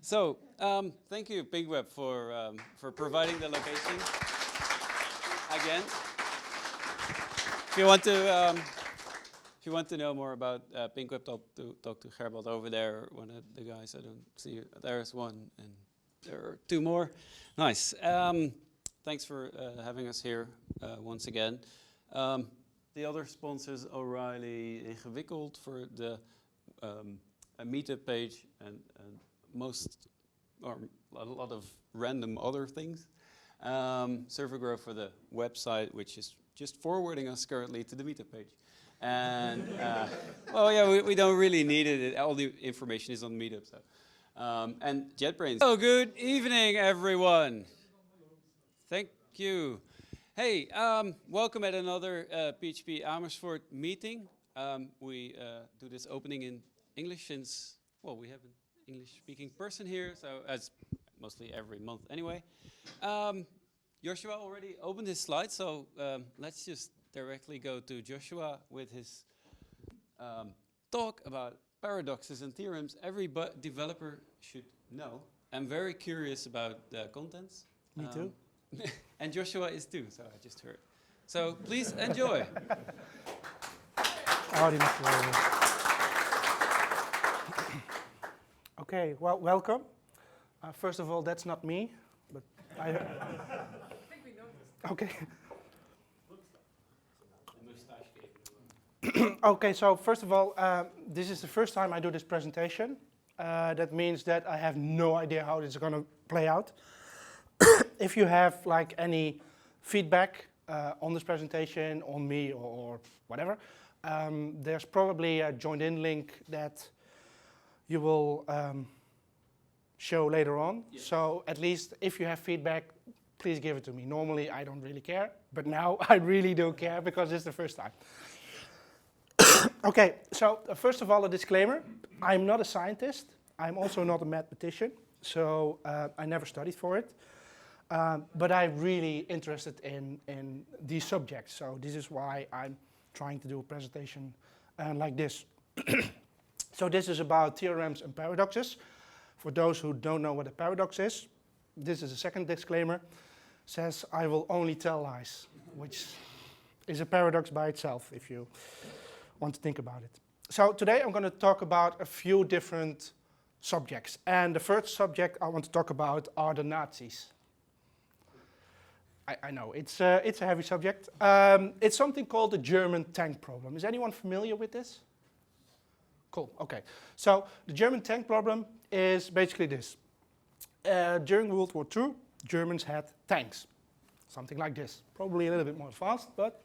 So, thank you, PinkWeb, for providing the location again. If you want to know more about PinkWeb, talk to Gerbald over there. One of the guys I don't see. There's one, and there are two more. Nice. Thanks for having us here once again. The other sponsors, O'Reilly Ingewikkeld for the a meetup page and a lot of random other things. Servergrow for the website, which is just forwarding us currently to the meetup page. And well, yeah, we don't really need it. All the information is on Meetup. So, and JetBrains. Oh, good evening, everyone. Thank you. Hey, welcome at another PHP Amersfoort meeting. We do this opening in English since, well, we have an English-speaking person here, so as mostly every month anyway. Joshua already opened his slides, so let's just directly go to Joshua with his talk about paradoxes and theorems every developer should know. I'm very curious about the contents. Me too. And Joshua is too, so I just heard. So please enjoy. Okay, well, welcome. First of all, that's not me, but I think we know. Okay. Okay, so first of all, this is the first time I do this presentation. That means that I have no idea how this is going to play out. If you have like any feedback on this presentation, on me or whatever, there's probably a joined in link that you will show later on. Yes. So at least if you have feedback, please give it to me. Normally I don't really care, but now I really don't care because it's the first time. Okay, so first of all, a disclaimer. I'm not a scientist. I'm also not a mathematician, so I never studied for it. But I'm really interested in these subjects, so this is why I'm trying to do a presentation like this. So this is about theorems and paradoxes. For those who don't know what a paradox is, this is a second disclaimer. Says I will only tell lies, which is a paradox by itself if you want to think about it. So today I'm going to talk about a few different subjects. And the first subject I want to talk about are the Nazis. I know, it's a heavy subject. It's something called the German tank problem. Is anyone familiar with this? Cool, okay. So the German tank problem is basically this. During World War II, Germans had tanks. Something like this. Probably a little bit more advanced, but...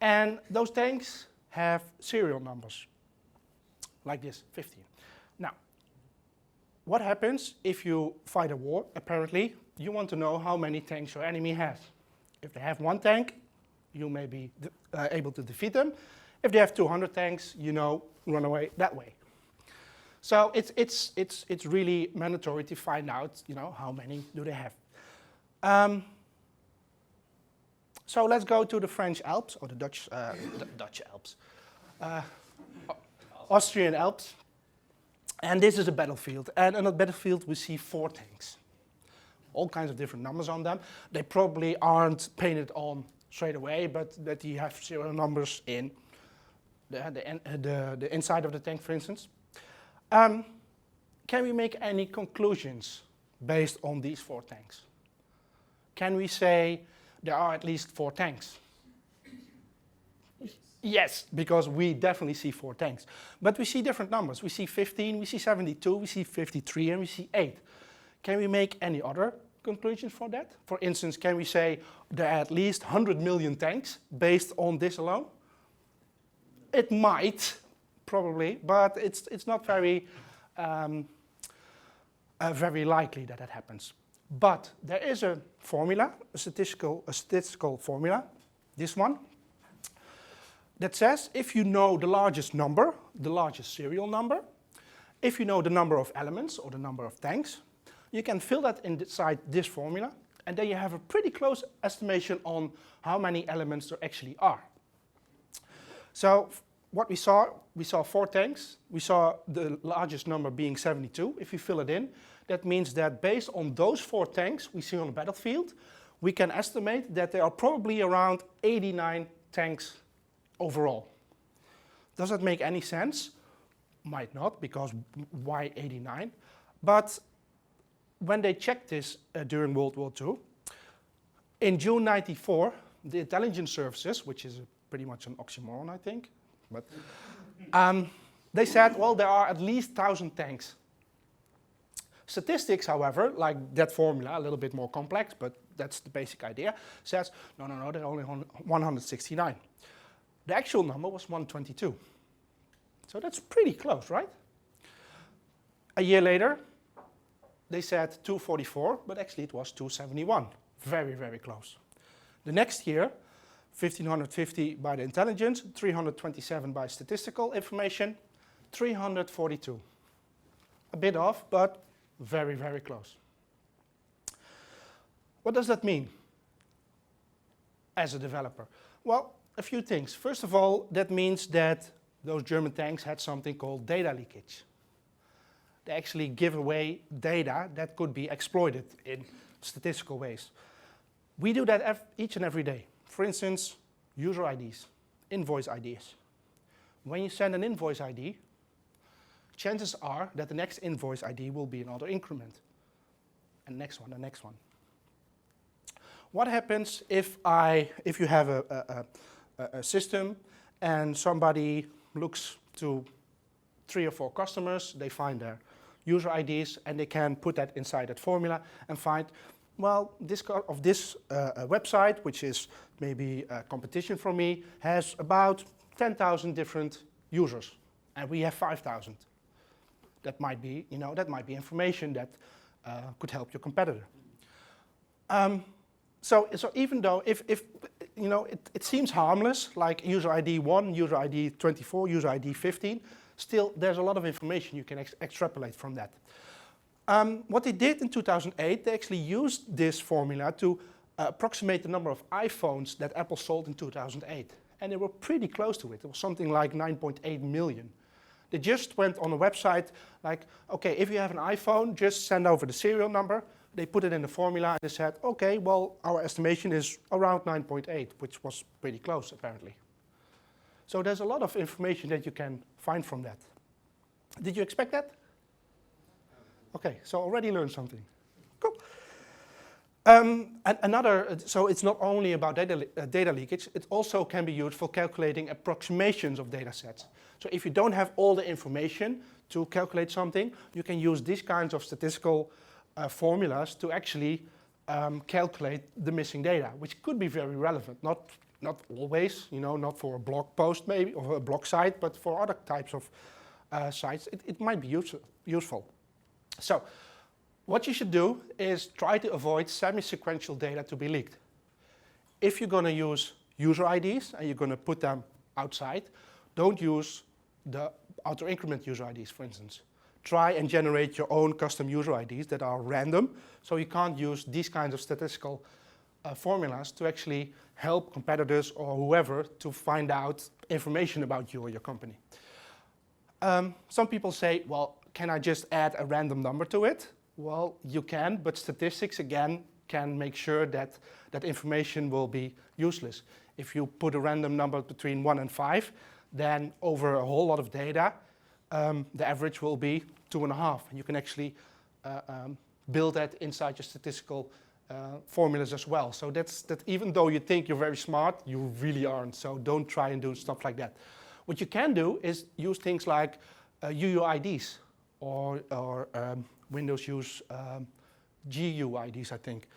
And those tanks have serial numbers. Like this, 15. Now, what happens if you fight a war? Apparently, you want to know how many tanks your enemy has. If they have one tank, you may be able to defeat them. If they have 200 tanks, you know, run away that way. So it's really mandatory to find out, you know, how many do they have. So let's go to the French Alps, or the Dutch Alps, Austrian Alps. And this is a battlefield. And on the battlefield, we see 4 tanks. All kinds of different numbers on them. They probably aren't painted on straight away, but that you have serial numbers in the inside of the tank, for instance. Can we make any conclusions based on these 4 tanks? Can we say there are at least 4 tanks? Yes, because we definitely see 4 tanks. But we see different numbers. We see 15, we see 72, we see 53, and we see 8. Can we make any other conclusions for that? For instance, can we say there are at least 100 million tanks based on this alone? It might, probably, but it's not very, very likely that that happens. But there is a formula, a statistical formula, this one, that says if you know the largest number, the largest serial number, if you know the number of elements or the number of tanks, you can fill that inside this formula, and then you have a pretty close estimation on how many elements there actually are. So what we saw 4 tanks. We saw the largest number being 72. If you fill it in, that means that based on those 4 tanks we see on the battlefield, we can estimate that there are probably around 89 tanks overall. Does that make any sense? Might not, because why 89? But when they checked this during World War II, in June '94, the intelligence services, which is pretty much an oxymoron, I think, but they said, well, there are at least 1,000 tanks. Statistics, however, like that formula, a little bit more complex, but that's the basic idea, says, no, there are only 169. The actual number was 122. So that's pretty close, right? A year later, they said 244, but actually it was 271. Very, very close. The next year, 1,550 by the intelligence, 327 by statistical information, 342. A bit off, but very, very close. What does that mean as a developer? Well, a few things. First of all, that means that those German tanks had something called data leakage. They actually give away data that could be exploited in statistical ways. We do that each and every day. For instance, user IDs, invoice IDs. When you send an invoice ID, chances are that the next invoice ID will be another increment. And next one, the next one. What happens if you have a system and somebody looks to 3 or 4 customers, they find their user IDs and they can put that inside that formula and find, well, this website, which is maybe a competition for me, has about 10,000 different users, and we have 5,000. That might be, that might be information that could help your competitor. So even though it seems harmless, like user ID 1, user ID 24, user ID 15, still there's a lot of information you can extrapolate from that. What they did in 2008, they actually used this formula to approximate the number of iPhones that Apple sold in 2008. And they were pretty close to it. It was something like 9.8 million. They just went on a website like, okay, if you have an iPhone, just send over the serial number. They put it in the formula and they said, okay, well, our estimation is around 9.8, which was pretty close, apparently. So there's a lot of information that you can find from that. Did you expect that? Okay, so already learned something. Cool. So it's not only about data leakage, it also can be used for calculating approximations of data sets. So if you don't have all the information to calculate something, you can use these kinds of statistical formulas to actually calculate the missing data, which could be very relevant. Not always, not for a blog post maybe, or a blog site, but for other types of sites, it might be useful. So what you should do is try to avoid semi-sequential data to be leaked. If you're going to use user IDs and you're going to put them outside, don't use the outer increment user IDs, for instance. Try and generate your own custom user IDs that are random, so you can't use these kinds of statistical formulas to actually help competitors or whoever to find out information about you or your company. Some people say, well, can I just add a random number to it? Well, you can, but statistics, again, can make sure that that information will be useless. If you put a random number between 1 and 5, then over a whole lot of data, the average will be 2.5. And you can actually build that inside your statistical formulas as well. So that even though you think you're very smart, you really aren't. So don't try and do stuff like that. What you can do is use things like UUIDs or Windows use GUIDs, I think.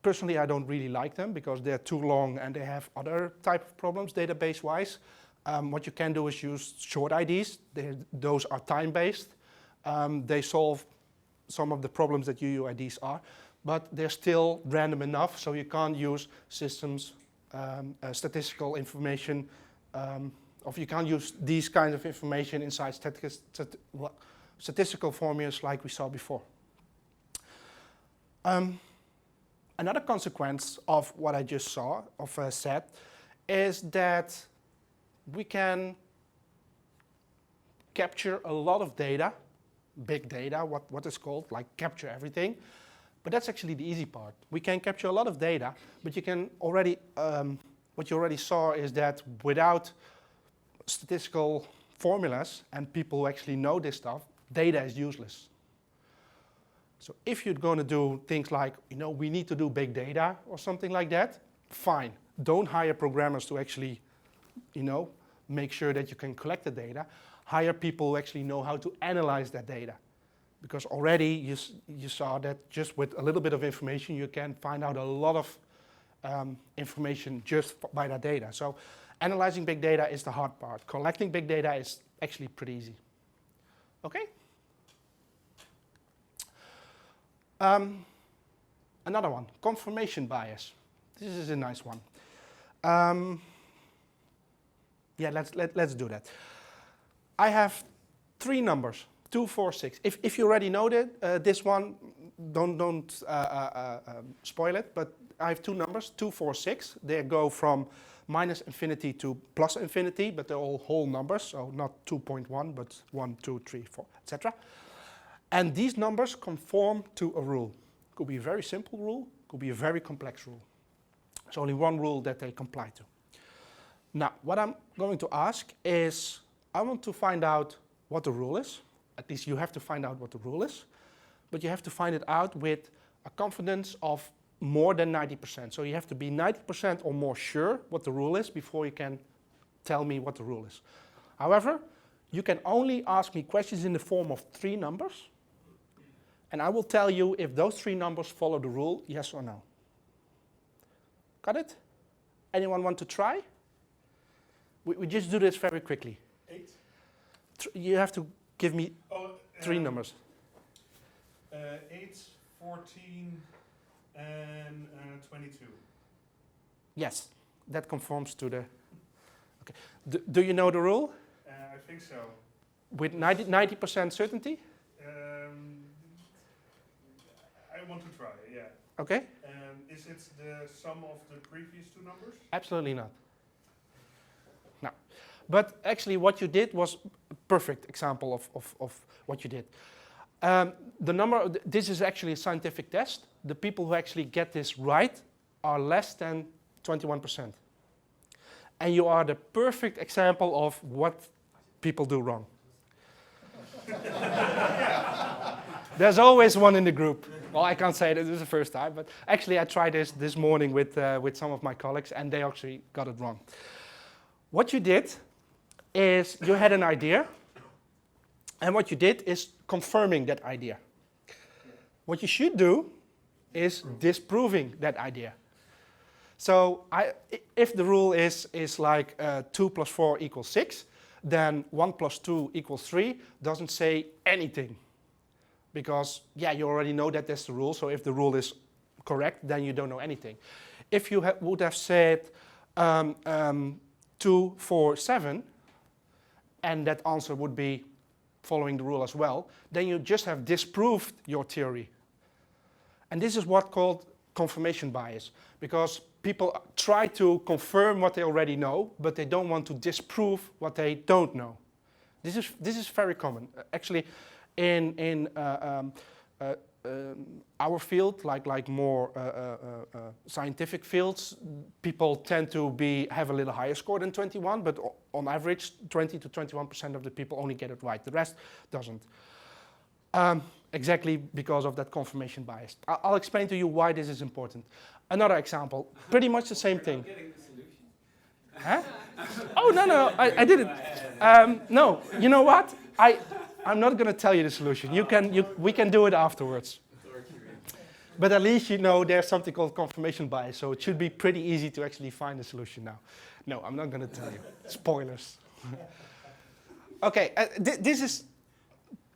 Personally, I don't really like them because they're too long and they have other type of problems database-wise. What you can do is use short IDs. Those are time-based. They solve some of the problems that UUIDs are, but they're still random enough, so you can't use systems, statistical information, or you can't use these kinds of information inside statistical formulas like we saw before. Another consequence of what I just saw, said, is that we can capture a lot of data, big data, what is called, like capture everything. But that's actually the easy part. We can capture a lot of data, but you can already, what you already saw is that without statistical formulas and people who actually know this stuff, data is useless. So if you're going to do things like, we need to do big data or something like that, fine. Don't hire programmers to actually, make sure that you can collect the data. Hire people who actually know how to analyze that data. Because already you saw that just with a little bit of information, you can find out a lot of information just by that data. So analyzing big data is the hard part. Collecting big data is actually pretty easy. Okay? Another one, confirmation bias. This is a nice one. Yeah, let's do that. I have 3 numbers, 2, 4, 6. If you already know that, this one, don't spoil it, but I have 2 numbers, 2, 4, 6. They go from minus infinity to plus infinity, but they're all whole numbers, so not 2.1, but 1, 2, 3, 4, etc. And these numbers conform to a rule. Could be a very simple rule, could be a very complex rule. There's only one rule that they comply to. Now, what I'm going to ask is, I want to find out what the rule is. At least you have to find out what the rule is. But you have to find it out with a confidence of more than 90%. So you have to be 90% or more sure what the rule is before you can tell me what the rule is. However, you can only ask me questions in the form of 3 numbers. And I will tell you if those 3 numbers follow the rule, yes or no. Got it? Anyone want to try? We just do this very quickly. 8? You have to give me 3 numbers. 8, 14, and 22. Yes, that conforms to the... Okay. Do you know the rule? I think so. With 90% certainty? I want to try, yeah. Okay. Is it the sum of the previous 2 numbers? Absolutely not. No. But actually what you did was a perfect example of what you did. This is actually a scientific test. The people who actually get this right are less than 21%. And you are the perfect example of what people do wrong. There's always one in the group. Well, I can't say this is the first time, but actually I tried this morning with some of my colleagues, and they actually got it wrong. What you did is you had an idea, and what you did is confirming that idea. What you should do is disproving that idea. So if the rule is like 2 plus 4 equals 6, then 1 plus 2 equals 3 doesn't say anything. Because, yeah, you already know that that's the rule, so if the rule is correct, then you don't know anything. If you would have said 2, 4, 7, and that answer would be following the rule as well, then you just have disproved your theory. And this is what's called confirmation bias, because people try to confirm what they already know, but they don't want to disprove what they don't know. This is very common. Actually, in our field, like more scientific fields, people tend to have a little higher score than 21, but on average, 20 to 21% of the people only get it right. The rest doesn't. Exactly because of that confirmation bias. I'll explain to you why this is important. Another example, pretty much the same thing. Getting the solution. Huh? Oh, no, I did it. No, you know what? I'm not going to tell you the solution. We can do it afterwards. But at least you know there's something called confirmation bias, so it should be pretty easy to actually find a solution now. No, I'm not going to tell you. Spoilers. Okay, this is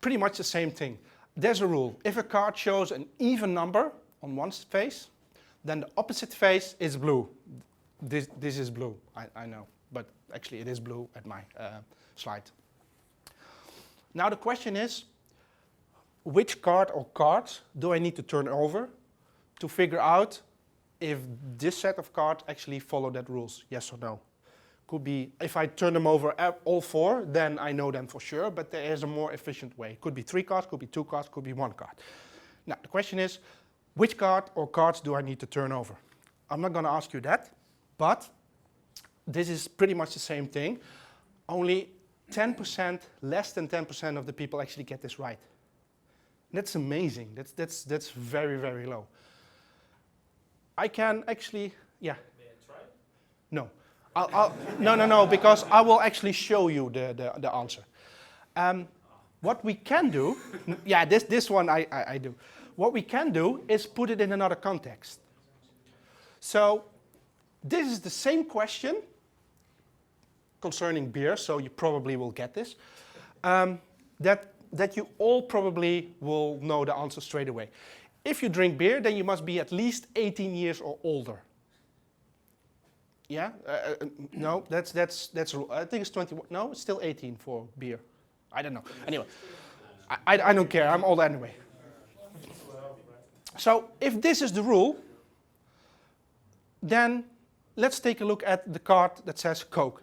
pretty much the same thing. There's a rule. If a card shows an even number on one face, then the opposite face is blue. This is blue, I know, but actually it is blue at my slide. Now the question is, which card or cards do I need to turn over to figure out if this set of cards actually follow that rules, yes or no? Could be, if I turn them over all 4, then I know them for sure, but there is a more efficient way. Could be 3 cards, could be 2 cards, could be 1 card. Now, the question is, which card or cards do I need to turn over? I'm not going to ask you that, but this is pretty much the same thing. Only 10%, less than 10% of the people actually get this right. That's amazing. That's very, very low. I can actually, yeah. May I try? No. No, because I will actually show you the answer. What we can do, yeah, this one I do. What we can do is put it in another context. So this is the same question concerning beer, so you probably will get this, that you all probably will know the answer straight away. If you drink beer, then you must be at least 18 years or older. Yeah? No, that's I think it's 21. No, it's still 18 for beer. I don't know. Anyway, I don't care. I'm old anyway. So if this is the rule, then let's take a look at the card that says Coke.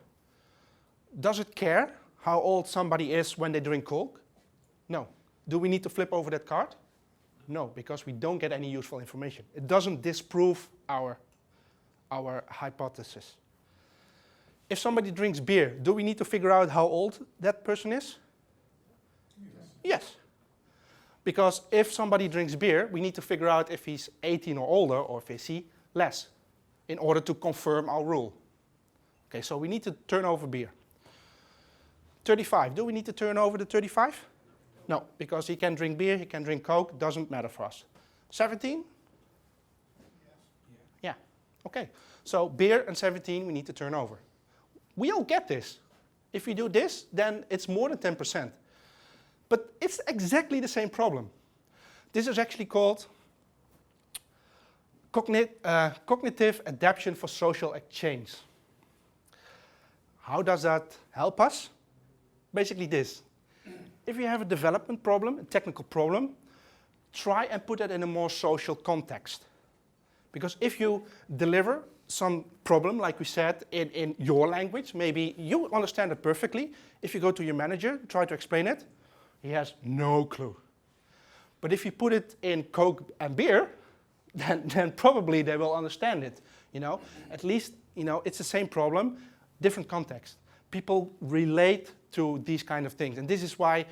Does it care how old somebody is when they drink Coke? No. Do we need to flip over that card? No, because we don't get any useful information. It doesn't disprove our hypothesis. If somebody drinks beer, do we need to figure out how old that person is? Yes. Because if somebody drinks beer, we need to figure out if he's 18 or older, or if he's less, in order to confirm our rule. Okay, so we need to turn over beer. 35, do we need to turn over the 35? No, because he can drink beer, he can drink Coke, doesn't matter for us. 17? Yeah, okay. So beer and 17 we need to turn over. We all get this. If we do this, then it's more than 10%. But it's exactly the same problem. This is actually called cognitive adaptation for social exchange. How does that help us? Basically this. If you have a development problem, a technical problem, try and put it in a more social context. Because if you deliver some problem, like we said, in your language, maybe you understand it perfectly. If you go to your manager, try to explain it, he has no clue. But if you put it in Coke and beer, then probably they will understand it. You know, at least, you know, it's the same problem, different context. People relate to these kind of things, and this is why,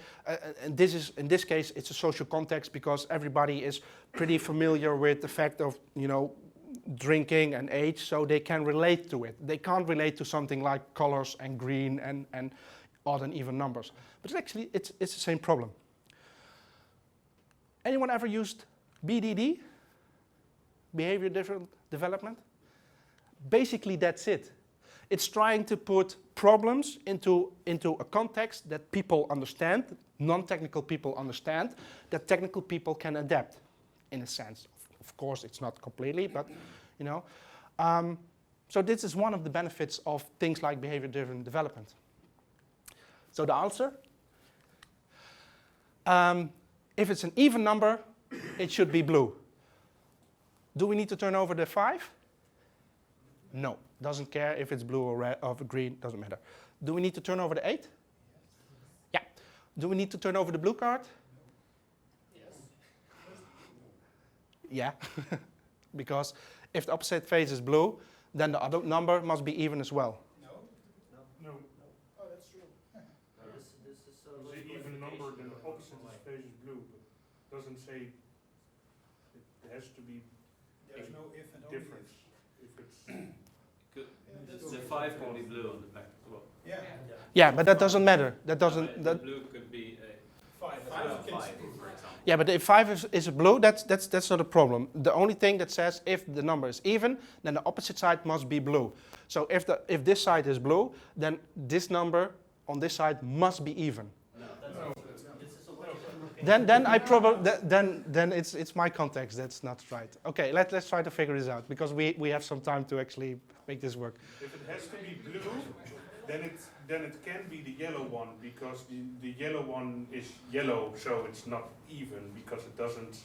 in this case, it's a social context because everybody is pretty familiar with the fact of, you know, drinking and age, so they can relate to it. They can't relate to something like colors and green and odd and even numbers. But actually, it's the same problem. Anyone ever used BDD? Behavior development? Basically, that's it. It's trying to put problems into a context that people understand, non-technical people understand, that technical people can adapt, in a sense. Of course, it's not completely, but, you know. So this is one of the benefits of things like behavior-driven development. So the answer? If it's an even number, it should be blue. Do we need to turn over the 5? No. Doesn't care if it's blue or red or green, doesn't matter. Do we need to turn over the 8? Yeah. Do we need to turn over the blue card? Yes. Yeah. Because if the opposite face is blue, then the other number must be even as well. No. Oh, that's true. This is so It's an even number, then the opposite face is blue, but doesn't say it has to be There's no if and only difference. If it's The 5 can be blue on the back as well. Yeah. Yeah, but that doesn't matter. That doesn't. The That, blue could be a 5 5, against for example. yeah, but if 5 is blue, that's not a problem. The only thing that says if the number is even, then the opposite side must be blue. So if this side is blue, then this number on this side must be even. Then it's my context that's not right. Okay, let's try to figure this out because we have some time to actually make this work. If it has to be blue, then it can be the yellow one because the yellow one is yellow, so it's not even because it doesn't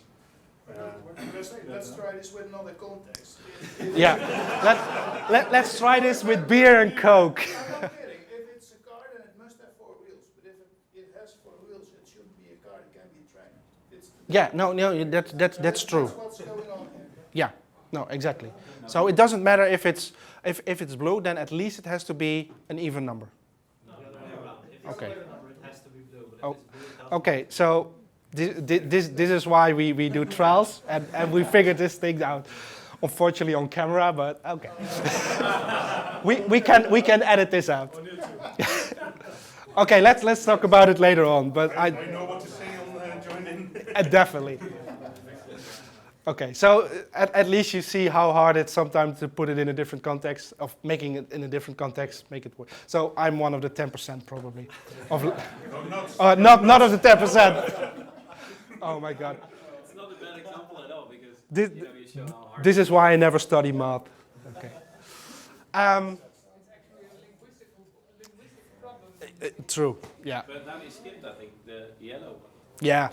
Let's try this with another context. Yeah, let's try this with beer and Coke. I'm not kidding. If it's a car, then it must have four wheels. But if it has four wheels, it shouldn't be a car. It can be a train. Yeah, no, that's true. That's what's going on here. Yeah, no, exactly. So it doesn't matter if it's blue, then at least it has to be an even number. No, the other way around. If it's Okay. a clear number, it has to be blue. But Oh, if it's blue, it doesn't. Okay, so this is why we do trials and we figured this thing out. Unfortunately on camera, but okay. we can edit this out. Okay, let's talk about it later on. But I know what to say on join in. Definitely. Okay, so at least you see how hard it's sometimes to put it in a different context, of making it in a different context, make it work. So I'm one of the 10% probably. Of not of the 10%. Oh my God. It's not a bad example at all because This, you show how hard. this is why I never study math. Okay. True. Yeah. But now you skipped, I think, the yellow one. Yeah.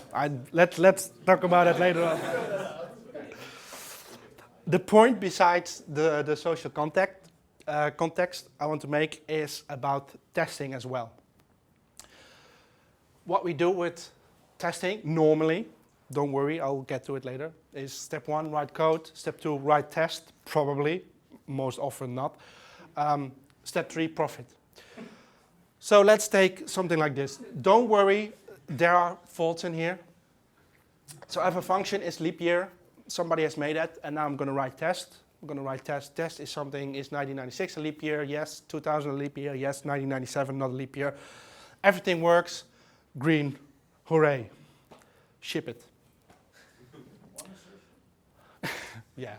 Let's talk about it later on. The point besides the social context I want to make is about testing as well. What we do with testing normally, don't worry, I'll get to it later, is step 1, write code, step 2, write test, probably, most often not. Step 3, profit. So let's take something like this. Don't worry, there are faults in here. So I have a function, is leap year. Somebody has made that, and now I'm going to write test. I'm going to write test. Test is something, is 1996 a leap year? Yes. 2000 a leap year? Yes. 1997 not a leap year. Everything works. Green. Hooray. Ship it. Yeah.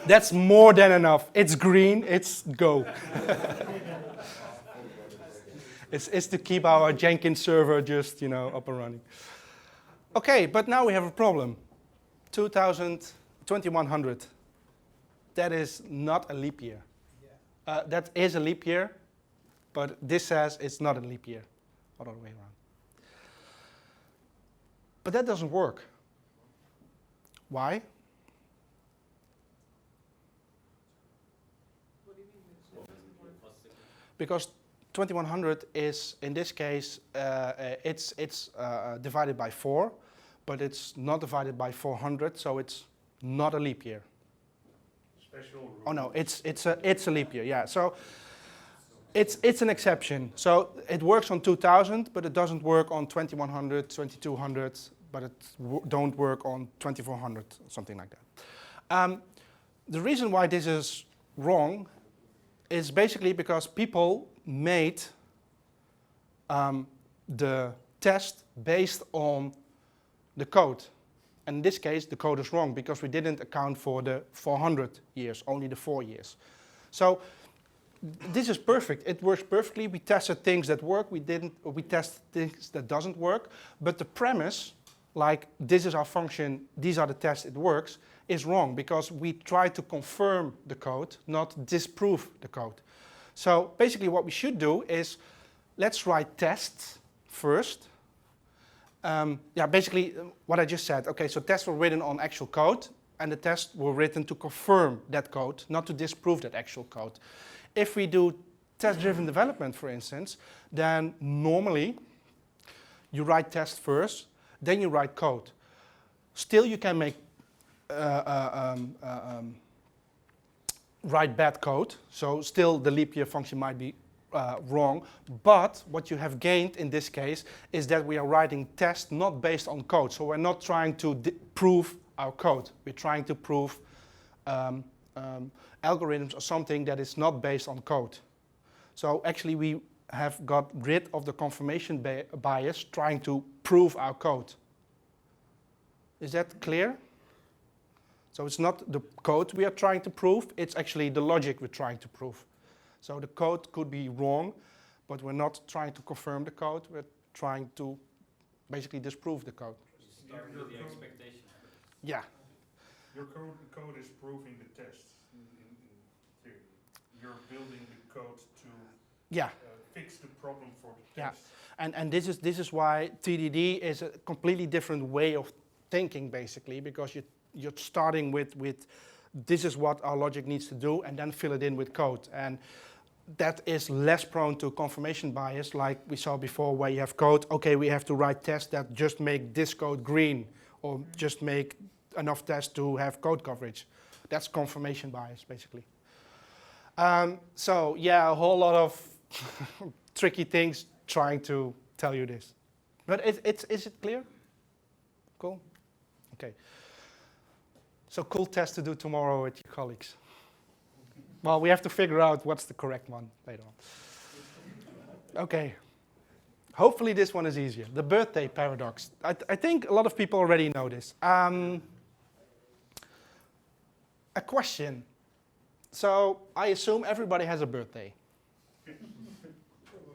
That's more than enough. It's green, it's go. It's to keep our Jenkins server just, up and running. Okay, but now we have a problem. 2100. That is not a leap year. That is a leap year, but this says it's not a leap year. Other way around. But that doesn't work. Why? Because 2100 is, in this case, it's divided by 4, but it's not divided by 400, so it's not a leap year. Special rule. Oh no, it's a leap year. Yeah, so it's an exception. So it works on 2000, but it doesn't work on 2100, 2200, but it don't work on 2400, something like that. The reason why this is wrong is basically because people made the test based on the code. And in this case, the code is wrong because we didn't account for the 400 years, only the 4 years. So this is perfect. It works perfectly. We tested things that work. We tested things that doesn't work. But the premise, like this is our function, these are the tests, it works, is wrong because we try to confirm the code, not disprove the code. So basically what we should do is let's write tests first. Basically what I just said. Okay, so tests were written on actual code and the tests were written to confirm that code, not to disprove that actual code. If we do test-driven development, for instance, then normally you write test first, then you write code. Still you can make write bad code, so still the leap year function might be wrong, but what you have gained in this case is that we are writing tests not based on code, so we're not trying to prove our code, we're trying to prove algorithms or something that is not based on code. So actually we have got rid of the confirmation bias trying to prove our code. Is that clear? So it's not the code we are trying to prove, it's actually the logic we're trying to prove. So the code could be wrong, but we're not trying to confirm the code, we're trying to basically disprove the code. Start with the expectation. Yeah. Your code is proving the tests in theory. You're building the code to Yeah. fix the problem for the Yeah. test. And this is why TDD is a completely different way of thinking, basically, because you're starting with this is what our logic needs to do, and then fill it in with code. And that is less prone to confirmation bias, like we saw before, where you have code, okay, we have to write tests that just make this code green, or just make enough tests to have code coverage. That's confirmation bias, basically. So yeah, a whole lot of tricky things trying to tell you this. But is it clear? Cool? Okay. So cool test to do tomorrow with your colleagues. Well, we have to figure out what's the correct one later on. Okay. Hopefully this one is easier. The birthday paradox. I think a lot of people already know this. A question. So I assume everybody has a birthday.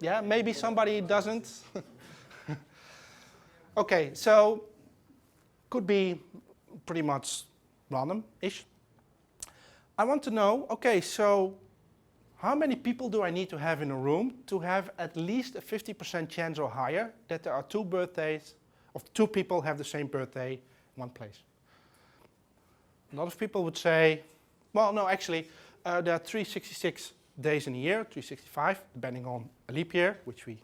Yeah, maybe somebody doesn't. Okay, so could be pretty much random-ish. I want to know, okay, so how many people do I need to have in a room to have at least a 50% chance or higher that there are two birthdays, of two people have the same birthday in one place? A lot of people would say, well, no, actually, there are 366 days in a year, 365, depending on a leap year, which we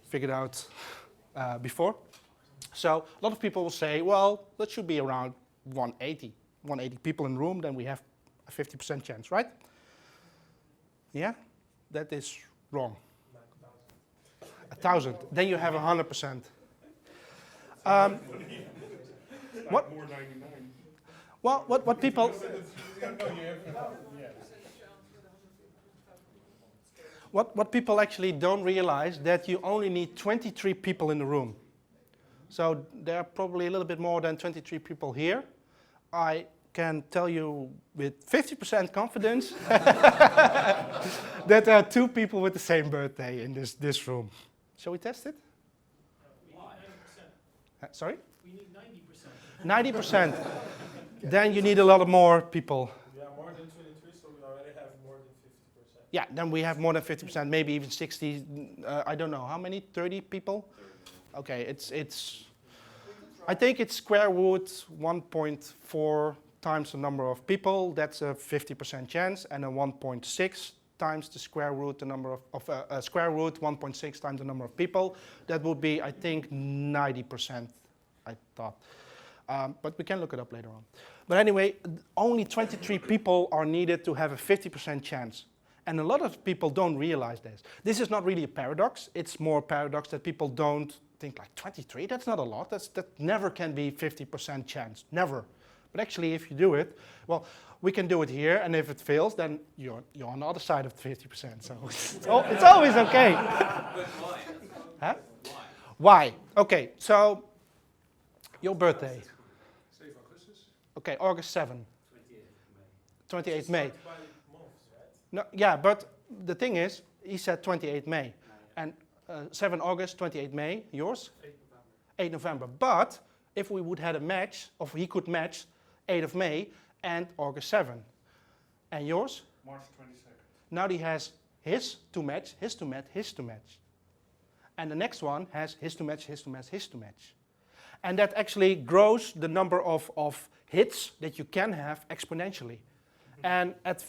figured out before. So a lot of people will say, well, that should be around 180 people in the room, then we have a 50% chance, right? Yeah, that is wrong. 1,000. Then you have 100%. What? More 99. Well, what people... What people actually don't realize that you only need 23 people in the room. So there are probably a little bit more than 23 people here. I can tell you with 50% confidence that there are two people with the same birthday in this room. Shall we test it? We need 90%. Sorry? We need 90%. 90%. Then you need a lot of more people. We are more than 23, so we already have more than 50%. Yeah, then we have more than 50%, maybe even 60. I don't know how many. 30 people. Okay, it's. I think it's square root 1.4 times the number of people. That's a 50% chance, and a 1.6 times the square root the number of square root 1.6 times the number of people. That would be, I think, 90%. I thought. But we can look it up later on. But anyway, only 23 people are needed to have a 50% chance. And a lot of people don't realize this. This is not really a paradox. It's more a paradox that people don't think like 23, that's not a lot. That never can be 50% chance, never. But actually, if you do it, well, we can do it here, and if it fails, then you're on the other side of the 50%. So it's always okay. But why? Huh? Why? Why? Okay, so your birthday. 7 Augustus. Okay, August 7, 28th May. By months, right? No, yeah, but the thing is, he said 28th May. And 7 August, 28th May, yours? 8 November. But if we would have a match, or he could match 8th of May and August 7. And yours? March 22nd. Now he has his to match, his to match, his to match. And the next one has his to match, his to match, his to match. And that actually grows the number of hits that you can have exponentially. And at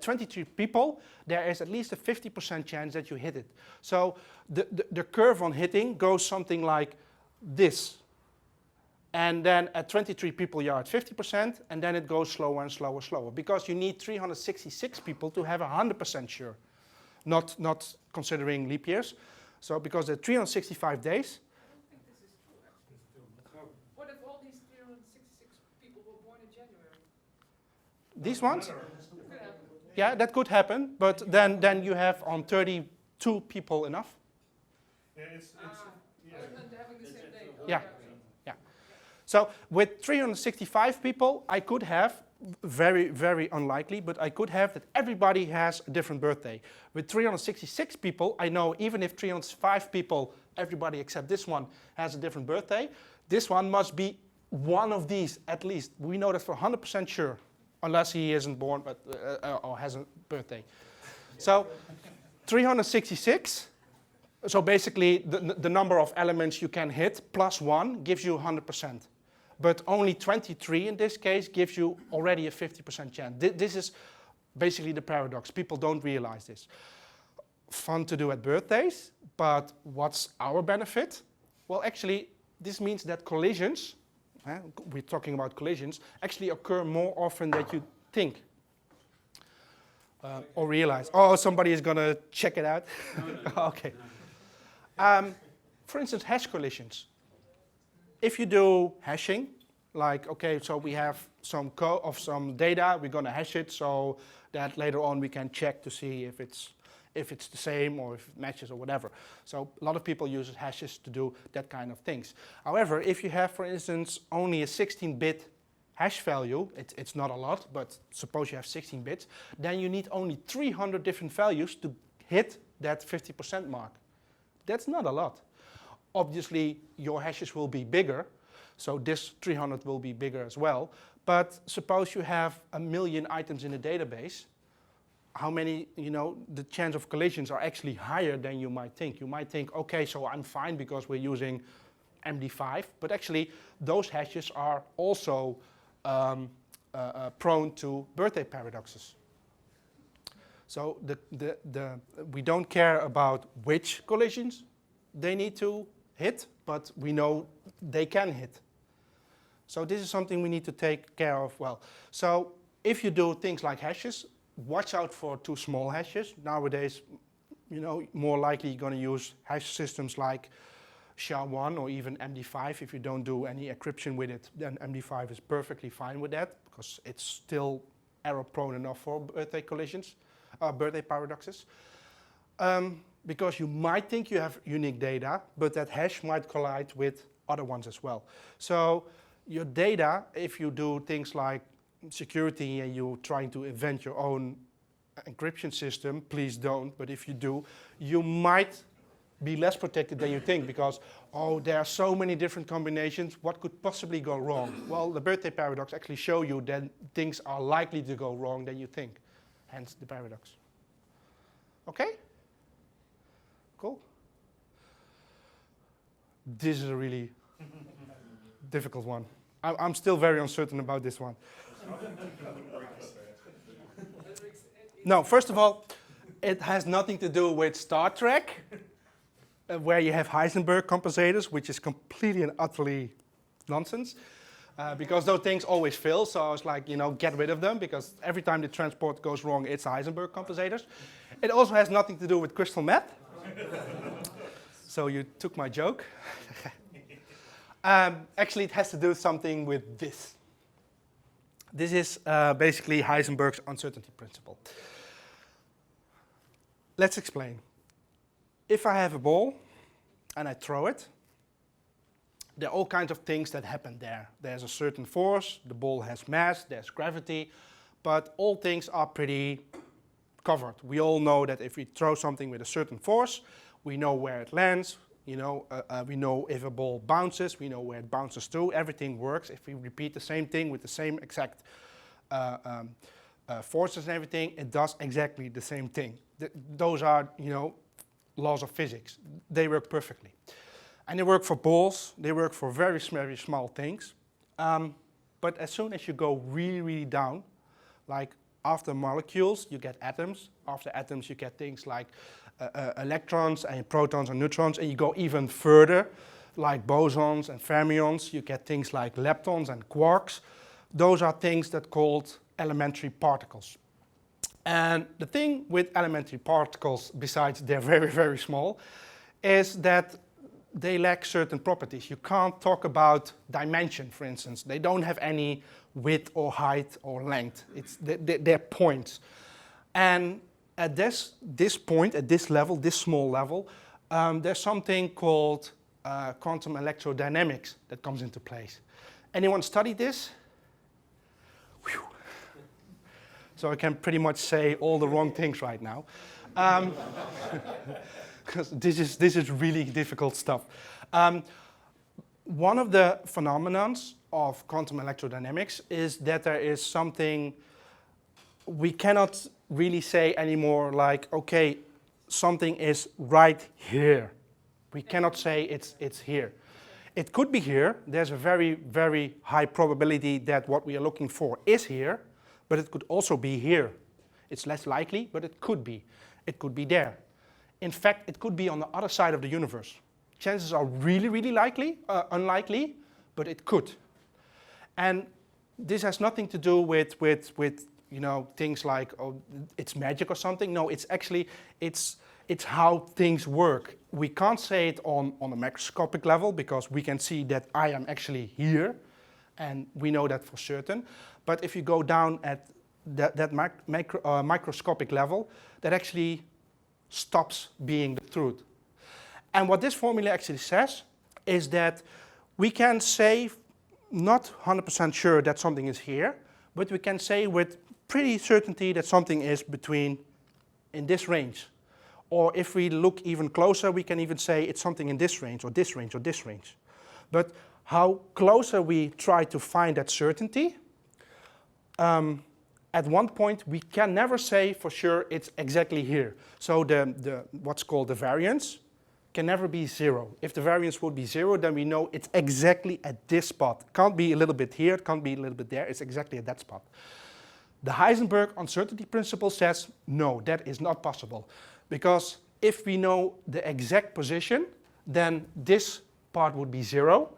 23 people, there is at least a 50% chance that you hit it. So the curve on hitting goes something like this. And then at 23 people, you're at 50%, and then it goes slower and slower, slower. Because you need 366 people to have 100% sure, not considering leap years. So because there are 365 days. What if all these 366 people were born in January? These ones? Could happen. Yeah, that could happen, but then you have on 32 people enough. Yeah, it's yeah. And having the same day. Yeah. So with 365 people, I could have, very, very unlikely, but I could have that everybody has a different birthday. With 366 people, I know even if 305 people, everybody except this one, has a different birthday, this one must be one of these at least. We know that for 100% sure, unless he isn't born but, or has a birthday. So 366, so basically the number of elements you can hit plus 1 gives you 100%. But only 23 in this case gives you already a 50% chance. This is basically the paradox. People don't realize this. Fun to do at birthdays, but what's our benefit? Well, actually, this means that collisions, we're talking about collisions, actually occur more often than you think or realize. Oh, somebody is going to check it out? Okay. For instance, hash collisions. If you do hashing, like, okay, so we have some code of some data, we're going to hash it so that later on we can check to see if it's the same or if it matches or whatever. So a lot of people use hashes to do that kind of things. However, if you have, for instance, only a 16-bit hash value, it's not a lot, but suppose you have 16 bits, then you need only 300 different values to hit that 50% mark. That's not a lot. Obviously, your hashes will be bigger, so this 300 will be bigger as well. But suppose you have 1 million items in a database, how many, the chance of collisions are actually higher than you might think. You might think, okay, so I'm fine because we're using MD5, but actually those hashes are also prone to birthday paradoxes. So we don't care about which collisions they need to hit, but we know they can hit. So this is something we need to take care of well. So if you do things like hashes, watch out for too small hashes. Nowadays, more likely you're going to use hash systems like SHA-1 or even MD5. If you don't do any encryption with it, then MD5 is perfectly fine with that because it's still error-prone enough for birthday collisions, birthday paradoxes. Because you might think you have unique data, but that hash might collide with other ones as well. So your data, if you do things like security and you're trying to invent your own encryption system, please don't. But if you do, you might be less protected than you think because, there are so many different combinations. What could possibly go wrong? Well, the birthday paradox actually shows you that things are likely to go wrong than you think. Hence the paradox. Okay? Cool. This is a really difficult one. I'm still very uncertain about this one. No, first of all, it has nothing to do with Star Trek, where you have Heisenberg compensators, which is completely and utterly nonsense, because those things always fail. So I was like, get rid of them, because every time the transport goes wrong, it's Heisenberg compensators. It also has nothing to do with crystal meth. So you took my joke. Actually, it has to do something with this. This is basically Heisenberg's uncertainty principle. Let's explain. If I have a ball and I throw it, there are all kinds of things that happen there. There's a certain force, the ball has mass, there's gravity, but all things are pretty covered. We all know that if we throw something with a certain force, we know where it lands, we know if a ball bounces, we know where it bounces to, everything works. If we repeat the same thing with the same exact forces and everything, it does exactly the same thing. Those are, laws of physics. They work perfectly. And they work for balls, they work for very, very small things. But as soon as you go really, really down, like after molecules, you get atoms. After atoms, you get things like electrons and protons and neutrons. And you go even further, like bosons and fermions. You get things like leptons and quarks. Those are things that are called elementary particles. And the thing with elementary particles, besides they're very, very small, is that they lack certain properties. You can't talk about dimension, for instance. They don't have any width or height or length. They're points. And at this point, at this level, this small level, there's something called quantum electrodynamics that comes into place. Anyone study this? Whew. So I can pretty much say all the wrong things right now. Because this is really difficult stuff. One of the phenomena of quantum electrodynamics is that there is something we cannot really say anymore like, okay, something is right here. We cannot say it's here. It could be here. There's a very, very high probability that what we are looking for is here, but it could also be here. It's less likely, but it could be. It could be there. In fact, it could be on the other side of the universe. Chances are really, really unlikely, but it could. And this has nothing to do with you know, things like, oh, it's magic or something. No, it's actually, it's how things work. We can't say it on a macroscopic level because we can see that I am actually here, and we know that for certain. But if you go down at that microscopic level, that actually stops being the truth. And what this formula actually says is that we can say, not 100% sure that something is here, but we can say with pretty certainty that something is between in this range. Or if we look even closer, we can even say it's something in this range, or this range, or this range. But how closer we try to find that certainty, at one point we can never say for sure it's exactly here. So the what's called the variance can never be 0. If the variance would be 0, then we know it's exactly at this spot. It can't be a little bit here, it can't be a little bit there, it's exactly at that spot. The Heisenberg uncertainty principle says, no, that is not possible. Because if we know the exact position, then this part would be 0,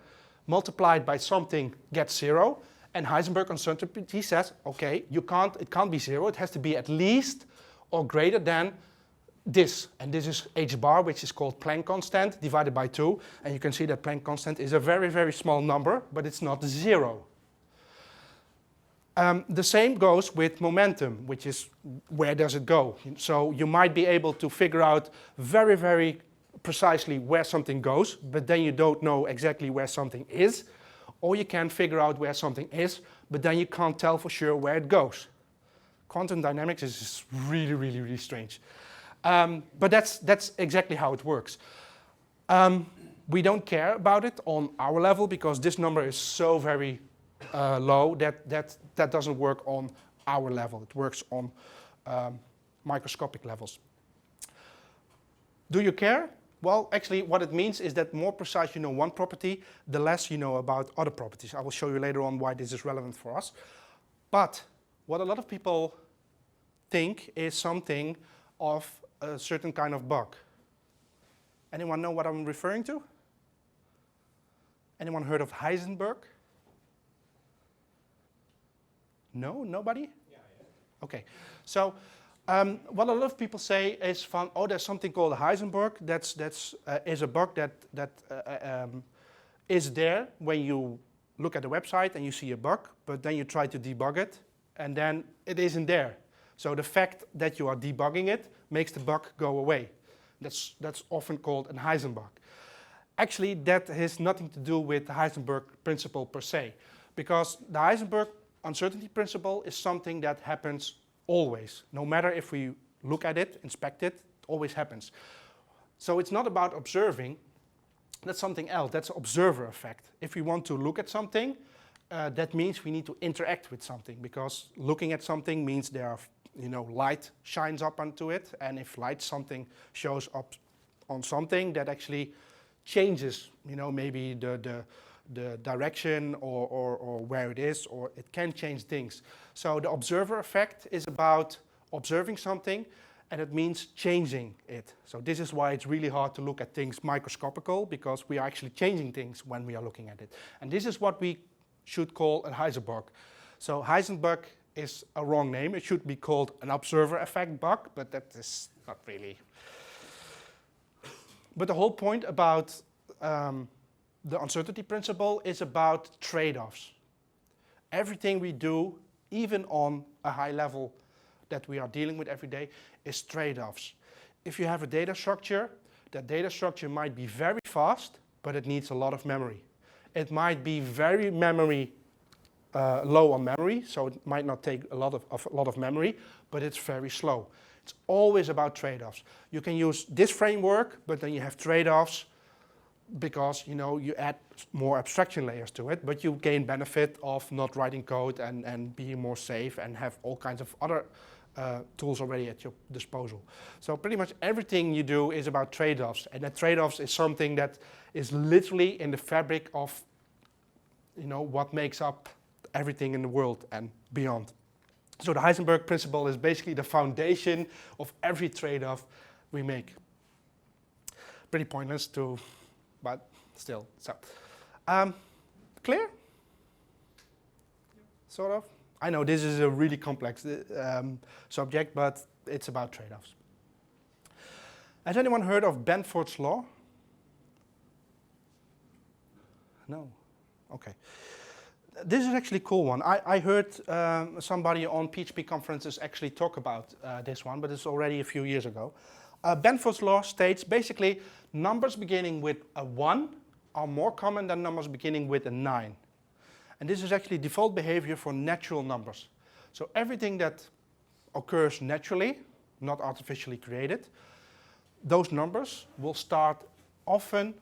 multiplied by something gets 0, and Heisenberg uncertainty says, okay, it can't be 0, it has to be at least or greater than this. And this is h bar, which is called Planck constant, divided by 2. And you can see that Planck constant is a very, very small number, but it's not 0. The same goes with momentum, which is where does it go? So you might be able to figure out very, very precisely where something goes, but then you don't know exactly where something is. Or you can figure out where something is, but then you can't tell for sure where it goes. Quantum dynamics is really, really, really strange. But that's exactly how it works. We don't care about it on our level because this number is so very low that doesn't work on our level. It works on microscopic levels. Do you care? Well, actually, what it means is that more precise you know one property, the less you know about other properties. I will show you later on why this is relevant for us. But what a lot of people think is something of a certain kind of bug. Anyone know what I'm referring to? Anyone heard of Heisenberg? No? Nobody? Yeah. Okay. So what a lot of people say is, oh, there's something called Heisenberg. That's is a bug that is there when you look at the website and you see a bug, but then you try to debug it, and then it isn't there. So the fact that you are debugging it makes the bug go away. That's often called a Heisenberg. Actually, that has nothing to do with the Heisenberg principle per se, because the Heisenberg uncertainty principle is something that happens always. No matter if we look at it, inspect it, it always happens. So it's not about observing. That's something else. That's an observer effect. If we want to look at something, that means we need to interact with something, because looking at something means there are, light shines up onto it, and if something shows up on something, that actually changes, maybe the direction or where it is, or it can change things. So the observer effect is about observing something, and it means changing it. So this is why it's really hard to look at things microscopical, because we are actually changing things when we are looking at it. And this is what we should call a Heisenberg. So Heisenberg is a wrong name. It should be called an observer effect bug, but that is not really. But the whole point about the uncertainty principle is about trade-offs. Everything we do, even on a high level that we are dealing with every day, is trade-offs. If you have a data structure, that data structure might be very fast, but it needs a lot of memory. It might be very low on memory, so it might not take a lot of memory, but it's very slow. It's always about trade-offs. You can use this framework, but then you have trade-offs because you add more abstraction layers to it, but you gain benefit of not writing code and being more safe and have all kinds of other tools already at your disposal. So pretty much everything you do is about trade-offs, and that trade-offs is something that is literally in the fabric of what makes up everything in the world and beyond. So the Heisenberg principle is basically the foundation of every trade-off we make. Pretty pointless but still. So, clear? Sort of. I know this is a really complex subject, but it's about trade-offs. Has anyone heard of Benford's law? No. Okay. This is actually a cool one. I heard somebody on PHP conferences actually talk about this one, but it's already a few years ago. Benford's law states basically numbers beginning with a 1 are more common than numbers beginning with a 9. And this is actually default behavior for natural numbers. So everything that occurs naturally, not artificially created, those numbers will start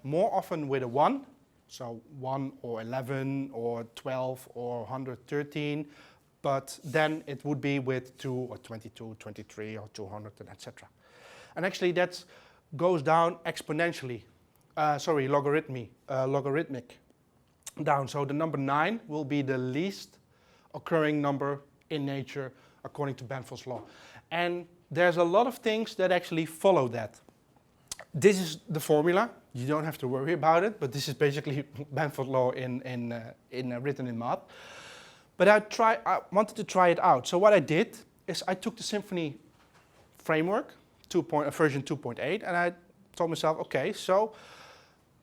more often with a 1. So 1 or 11 or 12 or 113, but then it would be with 2 or 22, 23 or 200 and etc. And actually that goes down exponentially, logarithmic down. So the number 9 will be the least occurring number in nature according to Benford's law. And there's a lot of things that actually follow that. This is the formula. You don't have to worry about it, but this is basically Benford's law written in math. But I wanted to try it out. So what I did is I took the Symfony framework, version 2.8, and I told myself, okay, so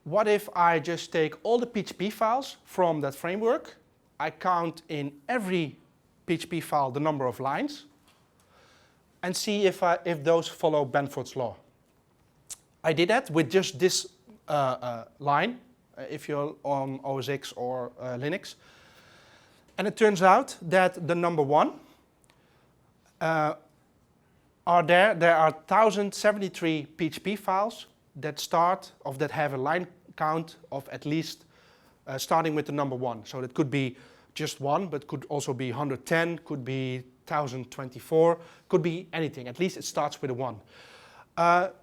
what if I just take all the PHP files from that framework, I count in every PHP file the number of lines, and see if those follow Benford's law. I did that with just this line, if you're on OS X or Linux. And it turns out that the number 1 there are 1073 PHP files that have a line count of at least starting with the number 1. So that could be just 1, but could also be 110, could be 1024, could be anything. At least it starts with a 1.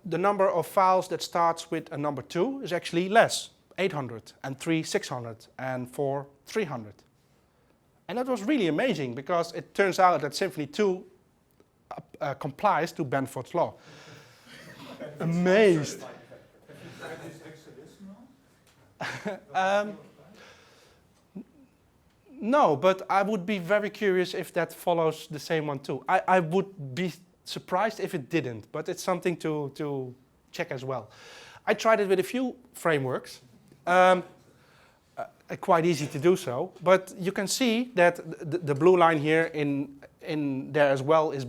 The number of files that starts with a number 2 is actually less, 800, and 3, 600, and 4, 300. And that was really amazing, because it turns out that Symfony 2 complies to Benford's law. Amazed. No, but I would be very curious if that follows the same one too. I would be surprised if it didn't, but it's something to check as well. I tried it with a few frameworks. Quite easy to do so, but you can see that the blue line here in there as well is